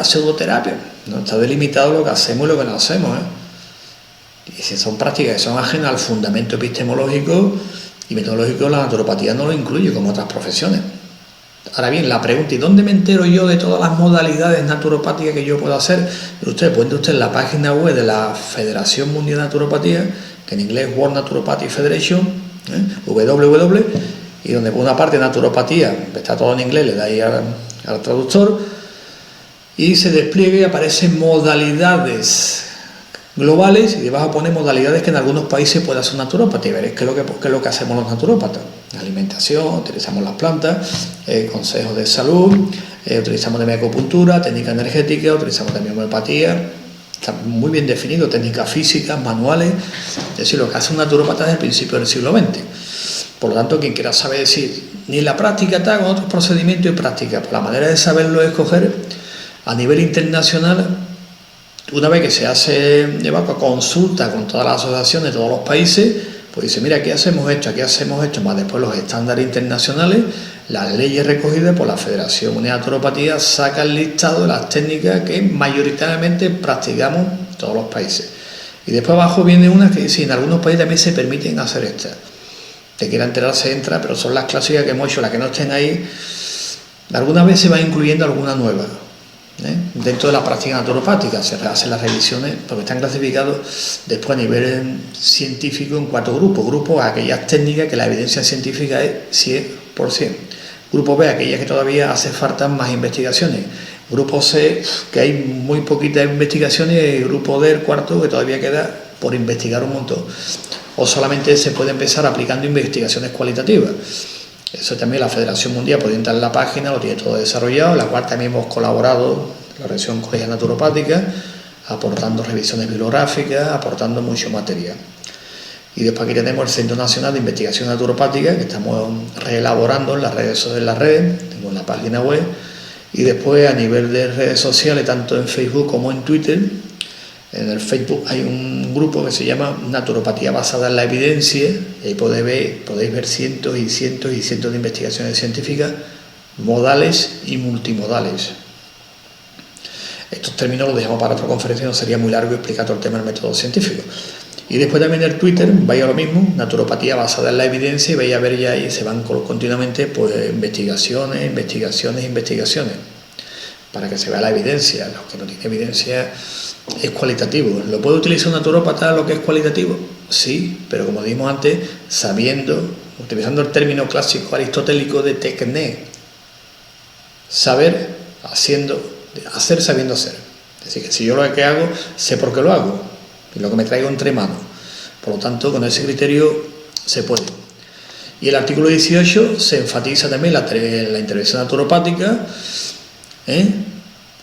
pseudoterapia. No está delimitado lo que hacemos y lo que no hacemos. Y si son prácticas que son ajenas al fundamento epistemológico y metodológico, la naturopatía no lo incluye como otras profesiones. Ahora bien, la pregunta, ¿y dónde me entero yo de todas las modalidades naturopáticas que yo puedo hacer? Usted puede entrar en la página web de la Federación Mundial de Naturopatía, que en inglés es World Naturopathy Federation, www, y donde por una parte naturopatía, está todo en inglés, le da ahí al traductor, y se despliega y aparecen modalidades globales, y debajo pone modalidades que en algunos países puede hacer naturopatía. Veréis qué es lo que hacemos los naturópatas: alimentación, utilizamos las plantas, consejos de salud, utilizamos también acupuntura, técnica energética, utilizamos también homeopatía. Está muy bien definido, técnicas físicas, manuales, es decir, lo que hace un naturópata desde el principio del siglo XX. Por lo tanto, quien quiera saber decir, ni en la práctica está con otros procedimientos y prácticas, pues la manera de saberlo es escoger a nivel internacional. Una vez que se hace consulta con todas las asociaciones de todos los países, pues dice, mira, aquí hacemos esto, más después los estándares internacionales, las leyes recogidas por la Federación Mundial de Naturopatía saca el listado de las técnicas que mayoritariamente practicamos en todos los países. Y después abajo viene una que dice, en algunos países también se permiten hacer estas. Te quiera enterar se entra, pero son las clásicas que hemos hecho, las que no estén ahí. Alguna vez se va incluyendo alguna nueva. Dentro de la práctica naturopática se hacen las revisiones porque están clasificados después a nivel científico en 4 grupos. Grupo A, aquellas técnicas que la evidencia científica es 100%. Grupo B, aquellas que todavía hace falta más investigaciones. Grupo C, que hay muy poquitas investigaciones, y grupo D, el cuarto, que todavía queda por investigar un montón. O solamente se puede empezar aplicando investigaciones cualitativas. Eso también la Federación Mundial puede entrar en la página, lo tiene todo desarrollado, la cual también hemos colaborado, la revisión colegial naturopática, aportando revisiones bibliográficas, aportando mucho material. Y después aquí tenemos el Centro Nacional de Investigación Naturopática, que estamos reelaborando en las redes, tenemos la página web, y después a nivel de redes sociales, tanto en Facebook como en Twitter. En el Facebook hay un grupo que se llama Naturopatía basada en la evidencia, y ahí podéis ver cientos y cientos y cientos de investigaciones científicas, modales y multimodales. Estos términos los dejamos para otra conferencia, no sería muy largo explicar todo el tema del método científico. Y después también en el Twitter vais a lo mismo, naturopatía basada en la evidencia, y vais a ver ya ahí se van continuamente pues investigaciones, para que se vea la evidencia. Lo que no tiene evidencia es cualitativo. ¿Lo puede utilizar un naturópata lo que es cualitativo? Sí, pero como dijimos antes, utilizando el término clásico aristotélico de tecné, hacer sabiendo hacer. Es decir, que si yo lo que hago, sé por qué lo hago, y lo que me traigo entre manos. Por lo tanto, con ese criterio se puede. Y el artículo 18 se enfatiza también la intervención naturopática,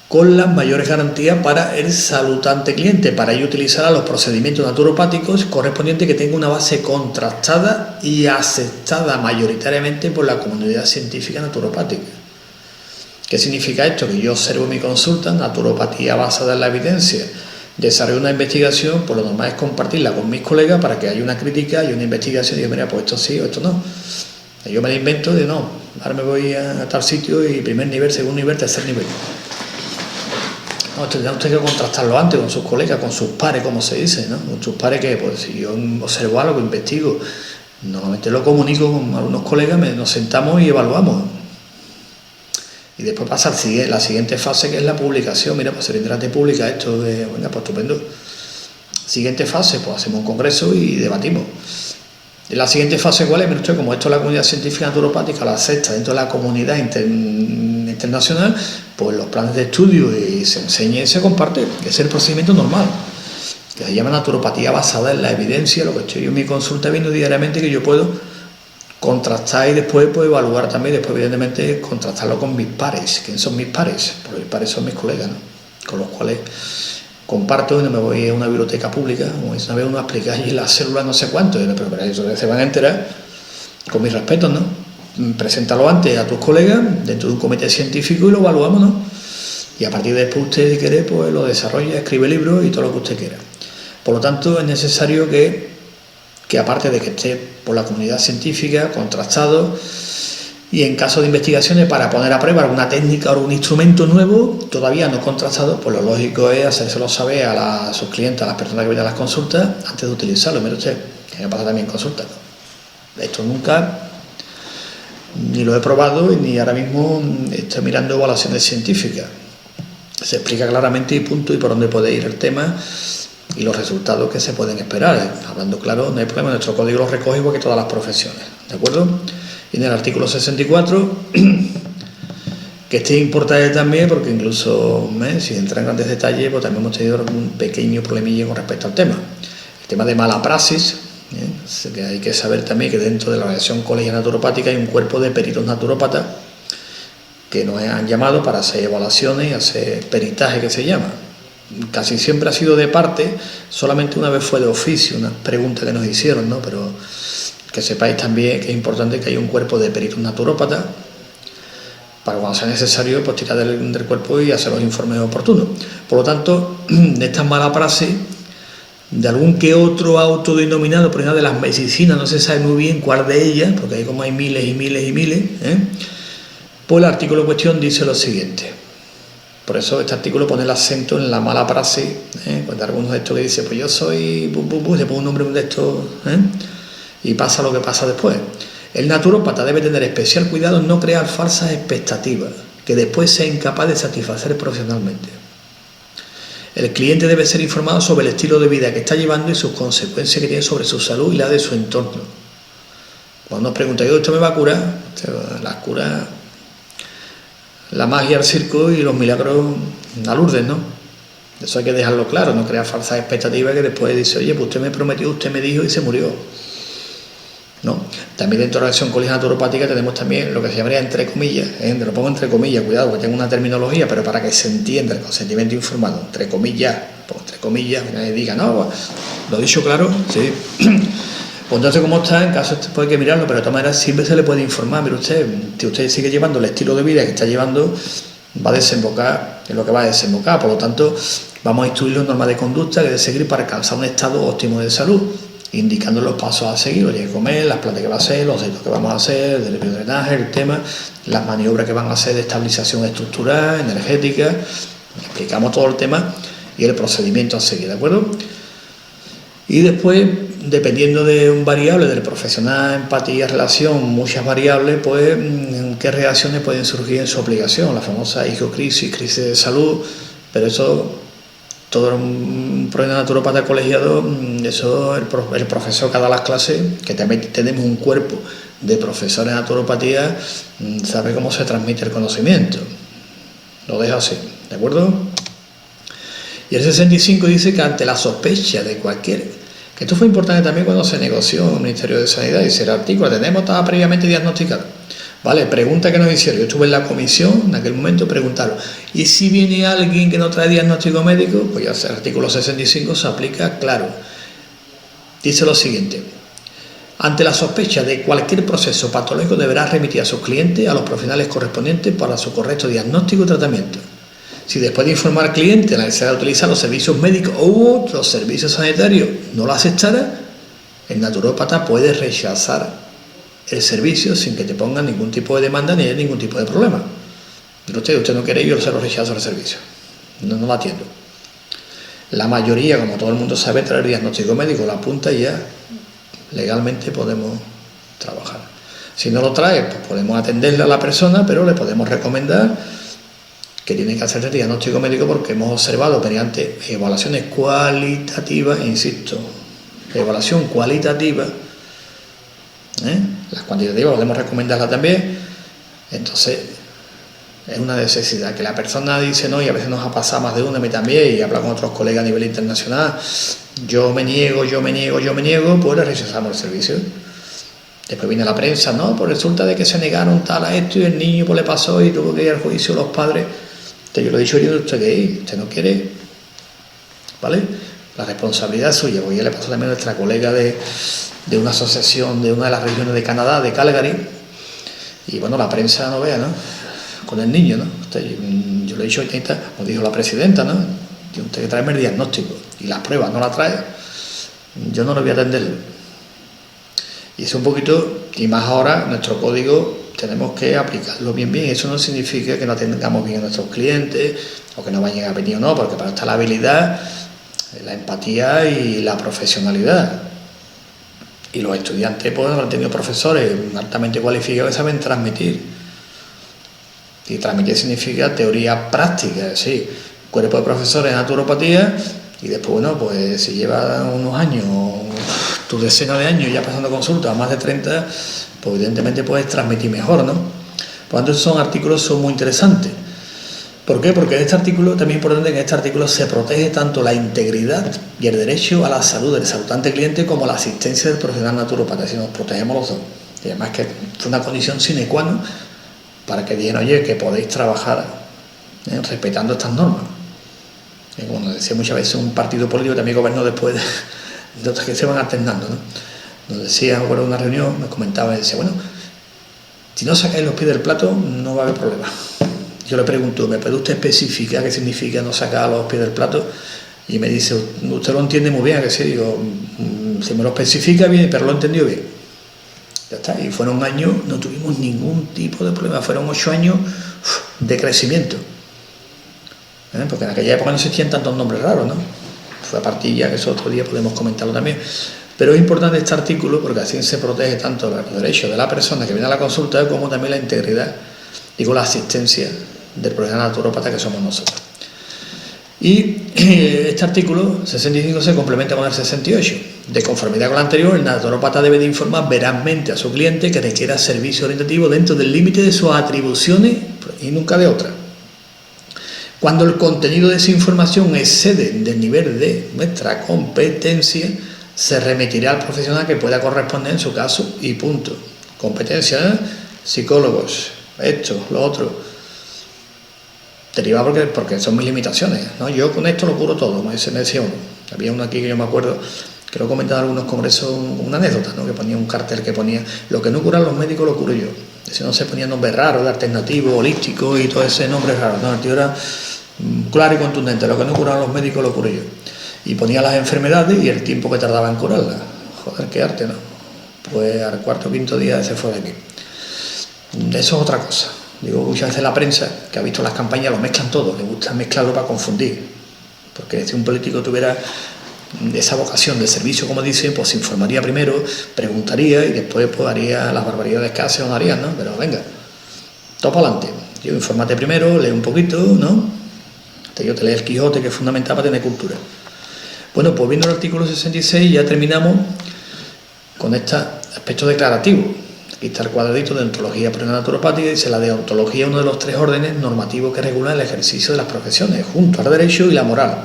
con las mayores garantías para el saludante cliente. Para ello utilizará los procedimientos naturopáticos correspondientes que tengan una base contrastada y aceptada mayoritariamente por la comunidad científica naturopática. ¿Qué significa esto? Que yo observo mi consulta, naturopatía basada en la evidencia, desarrollo una investigación, pues lo normal es compartirla con mis colegas para que haya una crítica y una investigación y digo, mira, pues esto sí o esto no. Y yo me la invento de no, ahora me voy a tal sitio y primer nivel, segundo nivel, tercer nivel. No, tendrá usted que contrastarlo antes con sus colegas, con sus pares, como se dice, ¿no? Con sus pares que, pues si yo observo algo, investigo, normalmente lo comunico con algunos colegas, nos sentamos y evaluamos. Y después pasa la siguiente fase, que es la publicación. Mira, pues se tendrá de publicar esto, venga, pues estupendo. Siguiente fase, pues hacemos un congreso y debatimos. La siguiente fase, ¿cuál es? Mira usted, como esto es la comunidad científica naturopática, la sexta dentro de la comunidad internacional, pues los planes de estudio y se enseña y se comparte, que es el procedimiento normal, que se llama naturopatía basada en la evidencia, lo que estoy yo en mi consulta viendo diariamente, que yo puedo contrastar y después pues evaluar también, después evidentemente contrastarlo con mis pares. ¿Quiénes son mis pares? Pues mis pares son mis colegas, ¿no? Con los cuales comparto y no me voy a una biblioteca pública, como dice una vez uno a explicar allí las células no sé cuánto, pero eso se van a enterar, con mis respetos, ¿no? Preséntalo antes a tus colegas dentro de un comité científico y lo evaluamos, ¿no? Y a partir de después usted, si quiere, pues lo desarrolla, escribe libros y todo lo que usted quiera. Por lo tanto, es necesario que aparte de que esté por la comunidad científica, contrastado, y en caso de investigaciones para poner a prueba alguna técnica o algún instrumento nuevo, todavía no contrastado, pues lo lógico es hacérselo saber a sus clientes, a las personas que vienen a las consultas, antes de utilizarlo. Mire usted, que me pasa también en consultas. Esto nunca, ni lo he probado, ni ahora mismo estoy mirando evaluaciones científicas. Se explica claramente y punto, y por dónde puede ir el tema, y los resultados que se pueden esperar. Hablando claro, no hay problema, nuestro código lo recoge igual que todas las profesiones, ¿de acuerdo? Y en el artículo 64, que este es importante también, porque incluso, si entra en grandes detalles, pues también hemos tenido algún pequeño problemilla con respecto al tema. El tema de mala praxis, que hay que saber también que dentro de la Organización Colegial Naturopática hay un cuerpo de peritos naturópatas que nos han llamado para hacer evaluaciones y hacer peritaje, que se llama. Casi siempre ha sido de parte, solamente una vez fue de oficio, una pregunta que nos hicieron, ¿no? Pero que sepáis también que es importante que haya un cuerpo de peritos naturópatas para cuando sea necesario pues tirar del cuerpo y hacer los informes oportunos. Por lo tanto, de esta mala praxis, de algún que otro autodenominado, por ejemplo de las medicinas, no se sabe muy bien cuál de ellas, porque ahí como hay miles y miles y miles, pues el artículo en cuestión dice lo siguiente. Por eso este artículo pone el acento en la mala praxis, cuando algunos de estos que dicen, pues yo soy, se pone un nombre de estos, y pasa lo que pasa después. El naturópata debe tener especial cuidado en no crear falsas expectativas que después sea incapaz de satisfacer profesionalmente. El cliente debe ser informado sobre el estilo de vida que está llevando y sus consecuencias que tiene sobre su salud y la de su entorno. Cuando nos pregunta, ¿esto me va a curar? Las curas, la magia al circo y los milagros a Lourdes, ¿no? Eso hay que dejarlo claro, no crear falsas expectativas que después dice, oye, pues usted me prometió, usted me dijo y se murió. ¿No? También dentro de la Organización Colegial Naturopática tenemos también lo que se llamaría entre comillas, lo pongo entre comillas, cuidado, que tengo una terminología, pero para que se entienda el consentimiento informado, entre comillas, que nadie diga, no, pues, lo he dicho claro, sí. Pues entonces, ¿cómo está? En caso pues hay que mirarlo, pero de todas maneras siempre se le puede informar. Mire usted, si usted sigue llevando el estilo de vida que está llevando, va a desembocar en lo que va a desembocar. Por lo tanto, vamos a instruir las normas de conducta que debe seguir para alcanzar un estado óptimo de salud, indicando los pasos a seguir, lo que hay que comer, las plantas que va a hacer, los aceites que vamos a hacer, del biodrenaje, el tema, las maniobras que van a hacer de estabilización estructural, energética, explicamos todo el tema y el procedimiento a seguir, ¿de acuerdo? Y después, dependiendo de un variable del profesional, empatía, relación, muchas variables, pues qué reacciones pueden surgir en su aplicación, la famosa icocrisis, crisis de salud, pero eso, todo un problema naturopata colegiado, eso el profesor que da las clases, que también tenemos un cuerpo de profesores de naturopatía, sabe cómo se transmite el conocimiento. Lo dejo así, ¿de acuerdo? Y el 65 dice que ante la sospecha de cualquier... Que esto fue importante también cuando se negoció en el Ministerio de Sanidad, dice el artículo, estaba previamente diagnosticado. Vale, pregunta que nos hicieron. Yo estuve en la comisión, en aquel momento preguntaron, ¿y si viene alguien que no trae diagnóstico médico? Pues ya el artículo 65 se aplica, claro. Dice lo siguiente: ante la sospecha de cualquier proceso patológico deberá remitir a sus clientes a los profesionales correspondientes para su correcto diagnóstico y tratamiento. Si después de informar al cliente la necesidad de utilizar los servicios médicos u otros servicios sanitarios no lo aceptara, el naturópata puede rechazar el servicio sin que te ponga ningún tipo de demanda ni haya ningún tipo de problema. Pero usted no quiere, yo se lo rechazo el servicio. No lo atiendo. La mayoría, como todo el mundo sabe, traer diagnóstico médico, la apunta y ya legalmente podemos trabajar. Si no lo trae, pues podemos atenderle a la persona, pero le podemos recomendar que tiene que hacer el diagnóstico médico porque hemos observado mediante evaluaciones cualitativas, insisto, evaluación cualitativa, las cuantitativas podemos recomendarlas también. Entonces es una necesidad que la persona dice no, y a veces nos ha pasado más de una, a mí también, y habla con otros colegas a nivel internacional, yo me niego, pues le rechazamos el servicio. Después viene la prensa, no, pues resulta de que se negaron tal a esto y el niño pues le pasó y tuvo que ir al juicio los padres. Yo lo he dicho, usted que ir, usted no quiere, ¿vale? La responsabilidad es suya, porque ya le pasó también a nuestra colega de una asociación de una de las regiones de Canadá, de Calgary, y bueno, la prensa no vea, ¿no? Con el niño, ¿no? Yo le he dicho, como dijo la presidenta, ¿no? Usted que traerme el diagnóstico y las pruebas no las trae, yo no lo voy a atender. Y es un poquito, y más ahora, nuestro código tenemos que aplicarlo bien. Eso no significa que no atendamos bien a nuestros clientes o que no vayan a venir o no, porque para estar la habilidad, la empatía y la profesionalidad. Y los estudiantes pues han tenido profesores altamente cualificados que saben transmitir. Y transmitir significa teoría práctica, sí. Cuerpo de profesores de naturopatía y después, bueno, pues si lleva unos años, tu decena de años ya pasando consultas, más de 30, pues evidentemente puedes transmitir mejor, ¿no? Por lo tanto, esos artículos son muy interesantes. ¿Por qué? Porque en este artículo, también es importante que en este artículo se protege tanto la integridad y el derecho a la salud del saludante cliente como la asistencia del profesional naturopata, si nos protegemos los dos. Y además que es una condición sine qua non para que digan, oye, que podéis trabajar respetando estas normas. Y como decía muchas veces, un partido político también gobernó después de otras que se van alternando, ¿no? Nos decía, en una reunión, me comentaba, y decía, bueno, si no sacáis los pies del plato, no va a haber problema. Yo le pregunto, ¿me puede usted especificar qué significa no sacar los pies del plato? Y me dice, usted lo entiende muy bien, que sí, digo, si me lo especifica bien, pero lo he entendido bien. Ya está, y fueron años, no tuvimos ningún tipo de problema, fueron 8 años de crecimiento. Porque en aquella época no existían tantos nombres raros, ¿no? Fue a partir ya que eso otro día podemos comentarlo también. Pero es importante este artículo porque así se protege tanto los derechos de la persona que viene a la consulta como también la integridad y con la asistencia del profesional naturópata que somos nosotros. Y este artículo 65 se complementa con el 68. De conformidad con el anterior, el naturópata debe de informar verazmente a su cliente que requiera servicio orientativo dentro del límite de sus atribuciones y nunca de otras. Cuando el contenido de esa información excede del nivel de nuestra competencia, se remitirá al profesional que pueda corresponder en su caso y punto. Competencia, psicólogos, esto, lo otro. Derivado porque son mis limitaciones, ¿no? Yo con esto lo curo todo, me decía uno. Había uno aquí que yo me acuerdo, que lo he comentado en algunos congresos, una anécdota, ¿no? Que ponía un cartel que ponía, lo que no curan los médicos lo curo yo. Si no se ponía nombres raros, de alternativo, holístico y todo ese nombre raro. No, el tío era claro y contundente, lo que no curan los médicos lo curo yo. Y ponía las enfermedades y el tiempo que tardaba en curarlas. Joder, qué arte, ¿no? Pues al cuarto o quinto día se fue de aquí. Eso es otra cosa. Digo, muchas veces la prensa, que ha visto las campañas, lo mezclan todo, le gusta mezclarlo para confundir. Porque si un político tuviera esa vocación de servicio, como dicen, pues se informaría primero, preguntaría y después pues haría las barbaridades que hace o no haría, ¿no? Pero venga, todo para adelante. Yo infórmate primero, lee un poquito, ¿no? Yo te leo el Quijote, que es fundamental para tener cultura. Bueno, pues viendo el artículo 66 ya terminamos con este aspecto declarativo. Aquí está el cuadradito de ontología plena naturopática y dice: la deontología es uno de los 3 órdenes normativos que regulan el ejercicio de las profesiones, junto al derecho y la moral.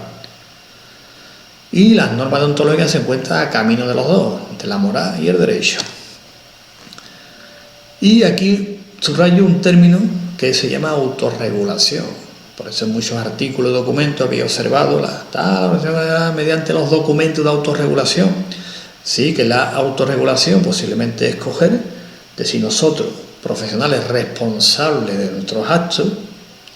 Y las normas deontológicas se encuentran a camino de los dos, entre la moral y el derecho. Y aquí subrayo un término que se llama autorregulación. Por eso en muchos artículos y documentos había observado mediante los documentos de autorregulación. Sí, que la autorregulación posiblemente es escoger de si nosotros, profesionales responsables de nuestros actos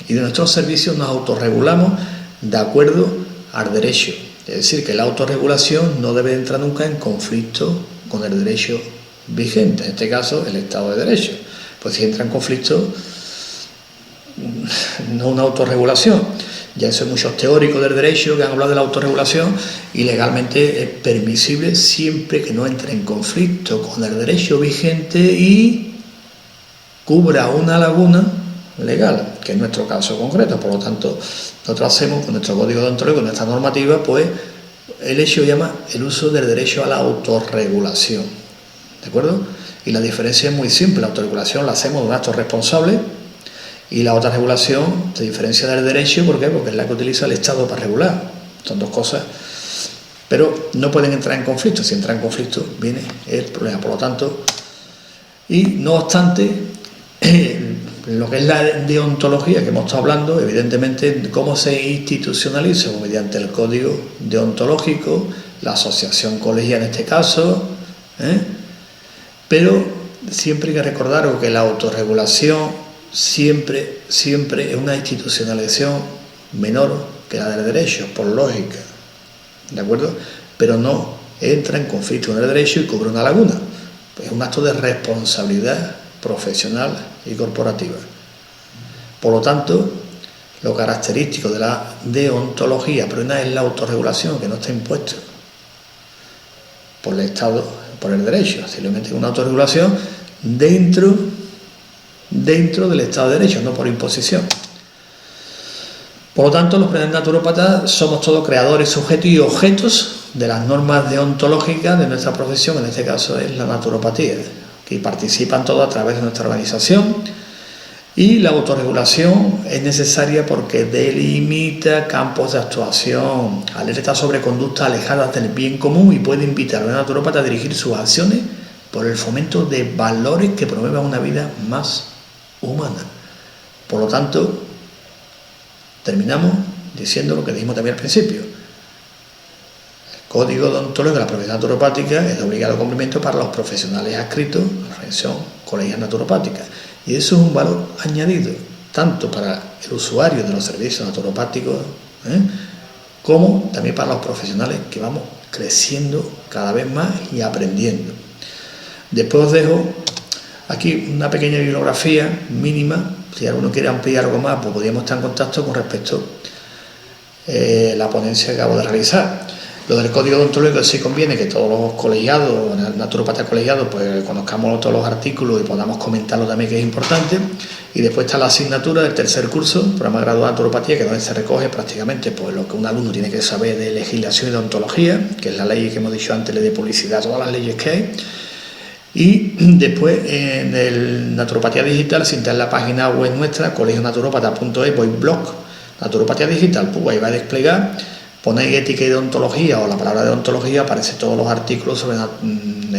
y de nuestros servicios, nos autorregulamos de acuerdo al derecho. Es decir, que la autorregulación no debe entrar nunca en conflicto con el derecho vigente, en este caso el Estado de Derecho. Pues si entra en conflicto, no una autorregulación. Ya eso hay muchos teóricos del derecho que han hablado de la autorregulación y legalmente es permisible siempre que no entre en conflicto con el derecho vigente y cubra una laguna legal, que es nuestro caso concreto. Por lo tanto, nosotros hacemos con nuestro código deontológico, con nuestra normativa, pues el hecho llama el uso del derecho a la autorregulación, ¿de acuerdo? Y la diferencia es muy simple. La autorregulación la hacemos de un acto responsable y la otra regulación se diferencia del derecho. ¿Por qué? Porque es la que utiliza el Estado para regular. Son dos cosas, pero no pueden entrar en conflicto. Si entra en conflicto viene el problema. Por lo tanto, y no obstante, lo que es la deontología que hemos estado hablando, evidentemente, cómo se institucionaliza mediante el código deontológico, la asociación colegial en este caso, pero siempre hay que recordar que la autorregulación siempre es una institucionalización menor que la del derecho, por lógica, ¿de acuerdo? Pero no entra en conflicto con el derecho y cubre una laguna. Es un acto de responsabilidad profesional y corporativa. Por lo tanto, lo característico de la deontología plena es la autorregulación, que no está impuesto por el Estado, por el derecho, simplemente una autorregulación dentro del Estado de Derecho, no por imposición. Por lo tanto, los naturópatas somos todos creadores, sujetos y objetos de las normas deontológicas de nuestra profesión, en este caso es la naturopatía, que participan todos a través de nuestra organización. Y la autorregulación es necesaria porque delimita campos de actuación, alerta sobre conductas alejadas del bien común y puede invitar a la naturópata a dirigir sus acciones por el fomento de valores que promuevan una vida más humana. Por lo tanto, terminamos diciendo lo que dijimos también al principio. El código deontológico de la profesión naturopática es de obligado cumplimiento para los profesionales adscritos a la organización colegial naturopática. Y eso es un valor añadido, tanto para el usuario de los servicios naturopáticos, como también para los profesionales que vamos creciendo cada vez más y aprendiendo. Después os dejo aquí una pequeña bibliografía mínima. Si alguno quiere ampliar algo más, pues podríamos estar en contacto con respecto a la ponencia que acabo de realizar. Lo del código deontológico sí conviene que todos los colegiados, naturopatas colegiados, pues conozcamos todos los artículos y podamos comentarlo también, que es importante. Y después está la asignatura del tercer curso, programa graduado de naturopatía, que es donde se recoge prácticamente pues lo que un alumno tiene que saber de legislación y de ontología, que es la ley que hemos dicho antes, ley de publicidad, todas las leyes que hay. Y después en el Naturopatía Digital, si entras en la página web nuestra, colegionaturopata.es, voy blog, Naturopatía Digital, pues ahí va a desplegar, ponéis ética y deontología o la palabra deontología, aparecen todos los artículos sobre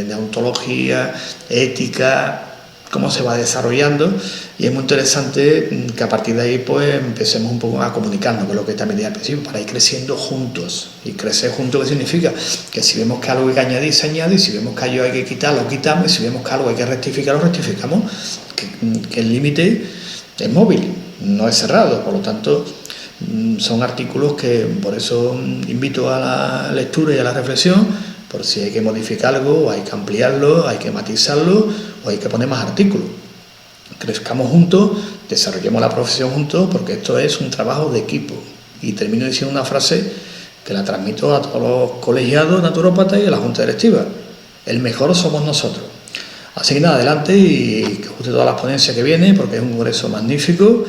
deontología, ética, cómo se va desarrollando, y es muy interesante que a partir de ahí pues empecemos un poco a comunicarnos, que es lo que también dije al principio, para ir creciendo juntos. Y crecer juntos, ¿qué significa? Que si vemos que algo hay que añadir, se añade, y si vemos que algo hay que quitar, lo quitamos, y si vemos que algo hay que rectificar, lo rectificamos, que el límite es móvil, no es cerrado. Por lo tanto, son artículos que por eso invito a la lectura y a la reflexión, por si hay que modificar algo, hay que ampliarlo, hay que matizarlo o hay que poner más artículos. Crezcamos juntos, desarrollemos la profesión juntos, porque esto es un trabajo de equipo. Y termino diciendo una frase que la transmito a todos los colegiados naturópatas y a la junta directiva. El mejor somos nosotros. Así que nada, adelante y que guste todas las ponencias que vienen, porque es un congreso magnífico.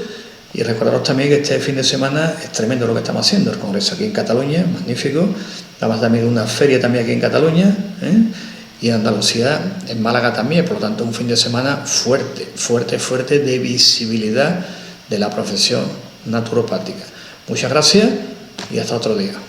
Y recordaros también que este fin de semana es tremendo lo que estamos haciendo, el congreso aquí en Cataluña, magnífico. Además también una feria también aquí en Cataluña, y en Andalucía, en Málaga también. Por lo tanto, un fin de semana fuerte de visibilidad de la profesión naturopática. Muchas gracias y hasta otro día.